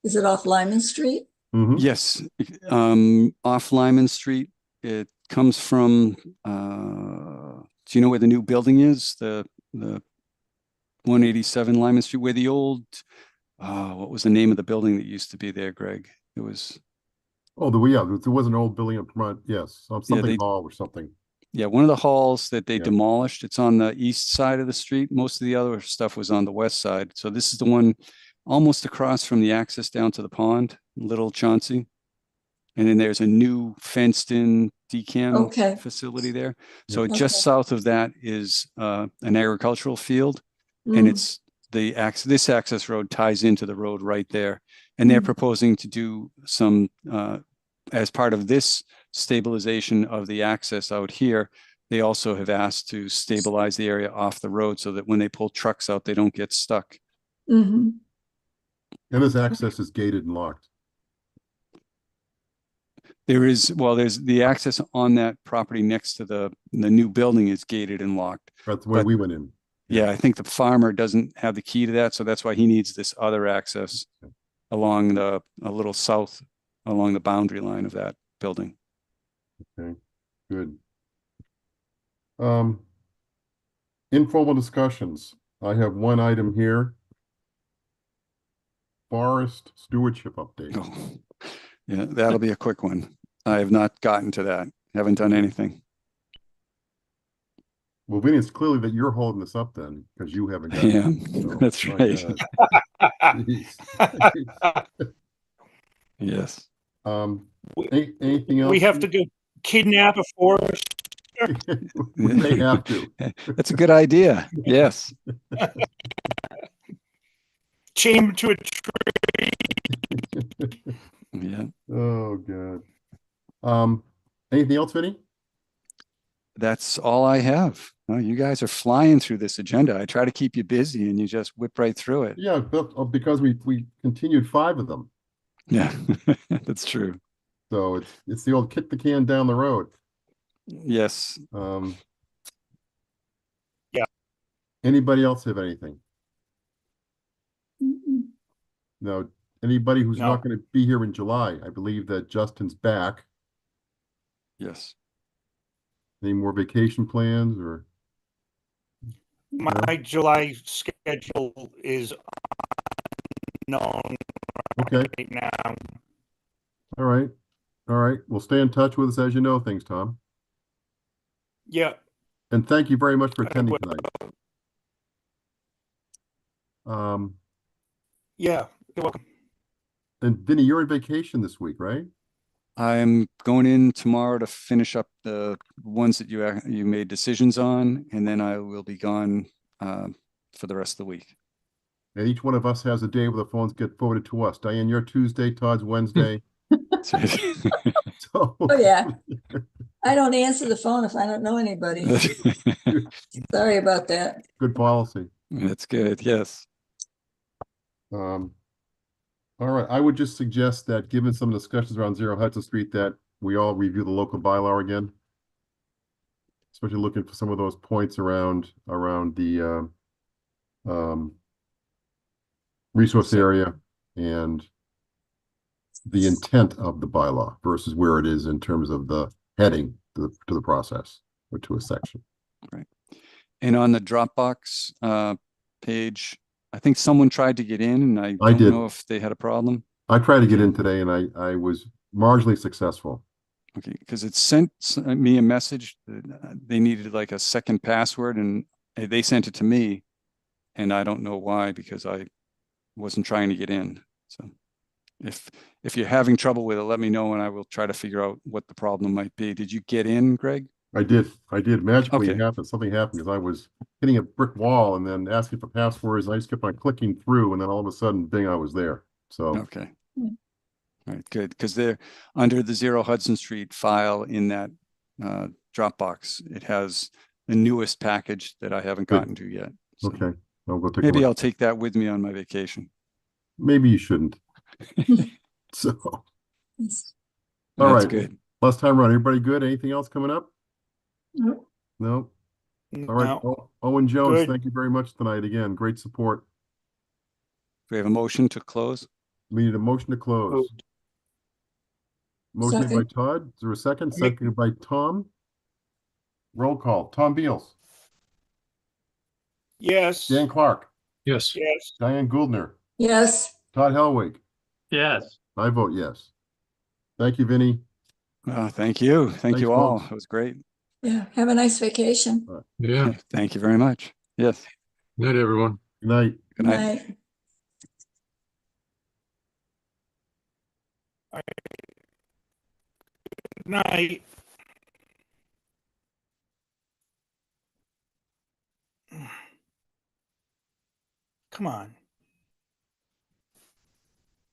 Is it off Lyman Street? Mm-hmm. Yes, off Lyman Street. It comes from, do you know where the new building is? The 187 Lyman Street, where the old, what was the name of the building that used to be there, Greg? It was. Oh, there was an old building up front. Yes, something hall or something. Yeah, one of the halls that they demolished. It's on the east side of the street. Most of the other stuff was on the west side. So this is the one almost across from the access down to the pond, Little Chauncey. And then there's a new fenced-in decam facility there. So just south of that is an agricultural field, and it's this access road ties into the road right there. And they're proposing to do some, as part of this stabilization of the access out here, they also have asked to stabilize the area off the road so that when they pull trucks out, they don't get stuck. Mm-hmm. And this access is gated and locked. There's the access on that property next to the new building is gated and locked. That's the way we went in. Yeah, I think the farmer doesn't have the key to that, so that's why he needs this other access along a little south along the boundary line of that building. Okay, good. Informal discussions. I have one item here. Forest stewardship update. Oh, yeah, that'll be a quick one. I have not gotten to that. Haven't done anything. Well, Vinny, it's clearly that you're holding this up then, because you haven't gotten Yeah, so, that's right. Yes. Anything else? We have to go kidnap a forest. We may have to. That's a good idea. Yes. Chain him to a tree. Yeah. Oh God. Anything else, Vinny? That's all I have. Oh, you guys are flying through this agenda. I try to keep you busy and you just whip right through it. Yeah, because we continued 5 of them. Yeah, that's true. So it's the old kick the can down the road. Yes. Yeah. Anybody else have anything? No. Anybody who's not going to be here in July? I believe that Justin's back. Yes. Any more vacation plans or? My July schedule is unknown right now. All right. All right. Well, stay in touch with us as you know things, Tom. Yeah. And thank you very much for attending tonight. Yeah, you're welcome. And Vinny, you're on vacation this week, right? I'm going in tomorrow to finish up the ones that you made decisions on, and then I will be gone for the rest of the week. And each one of us has a day where the phones get forwarded to us. Diane, you're Tuesday, Todd's Wednesday. Oh yeah. I don't answer the phone if I don't know anybody. Sorry about that. Good policy. That's good. Yes. All right. I would just suggest that given some discussions around 0 Hudson Street, that we all review the local bylaw again. Especially looking for some of those points around the resource area and the intent of the bylaw versus where it is in terms of the heading to the process or to a section. Right. And on the Dropbox page, I think someone tried to get in, and I don't did. know if they had a problem. I tried to get in today, and I was marginally successful. Okay, because it sent me a message that they needed like a second password, and they sent it to me, and I don't know why, because I wasn't trying to get in. So if you're having trouble with it, let me know, and I will try to figure out what the problem might be. Did you get in, Greg? I did. Magically Okay. it happened. Something happened because I was hitting a brick wall and then asking for passwords. And I just kept on clicking through, and then all of a sudden, bing, I was there. So Okay. All right, good, because they're under the 0 Hudson Street file in that Dropbox. It has the newest package that I haven't Good. gotten to yet. So okay, I'll go take a maybe look. I'll take that with me on my vacation. Maybe you shouldn't. So, all That's right. good. Last time around, everybody good? Anything else coming up? No. No. All right. No. Owen Jones, Good. thank you very much tonight. Again, great support. We have a motion to close. We need a motion to close. Moved. Motion made by Second. Todd. Is there a second? Make- Seconded by Tom. Roll call. Tom Beals. Yes. Dan Clark. Yes. Yes. Diane Gouldner. Yes. Todd Helwig. Yes. I vote yes. Thank you, Vinny. Thank you. Thank Thanks, you all. folks. It was great. Yeah. Have a nice vacation. Yeah. Thank you very much. Yes. Good night, everyone. Good night. Good night. Good night. Come on.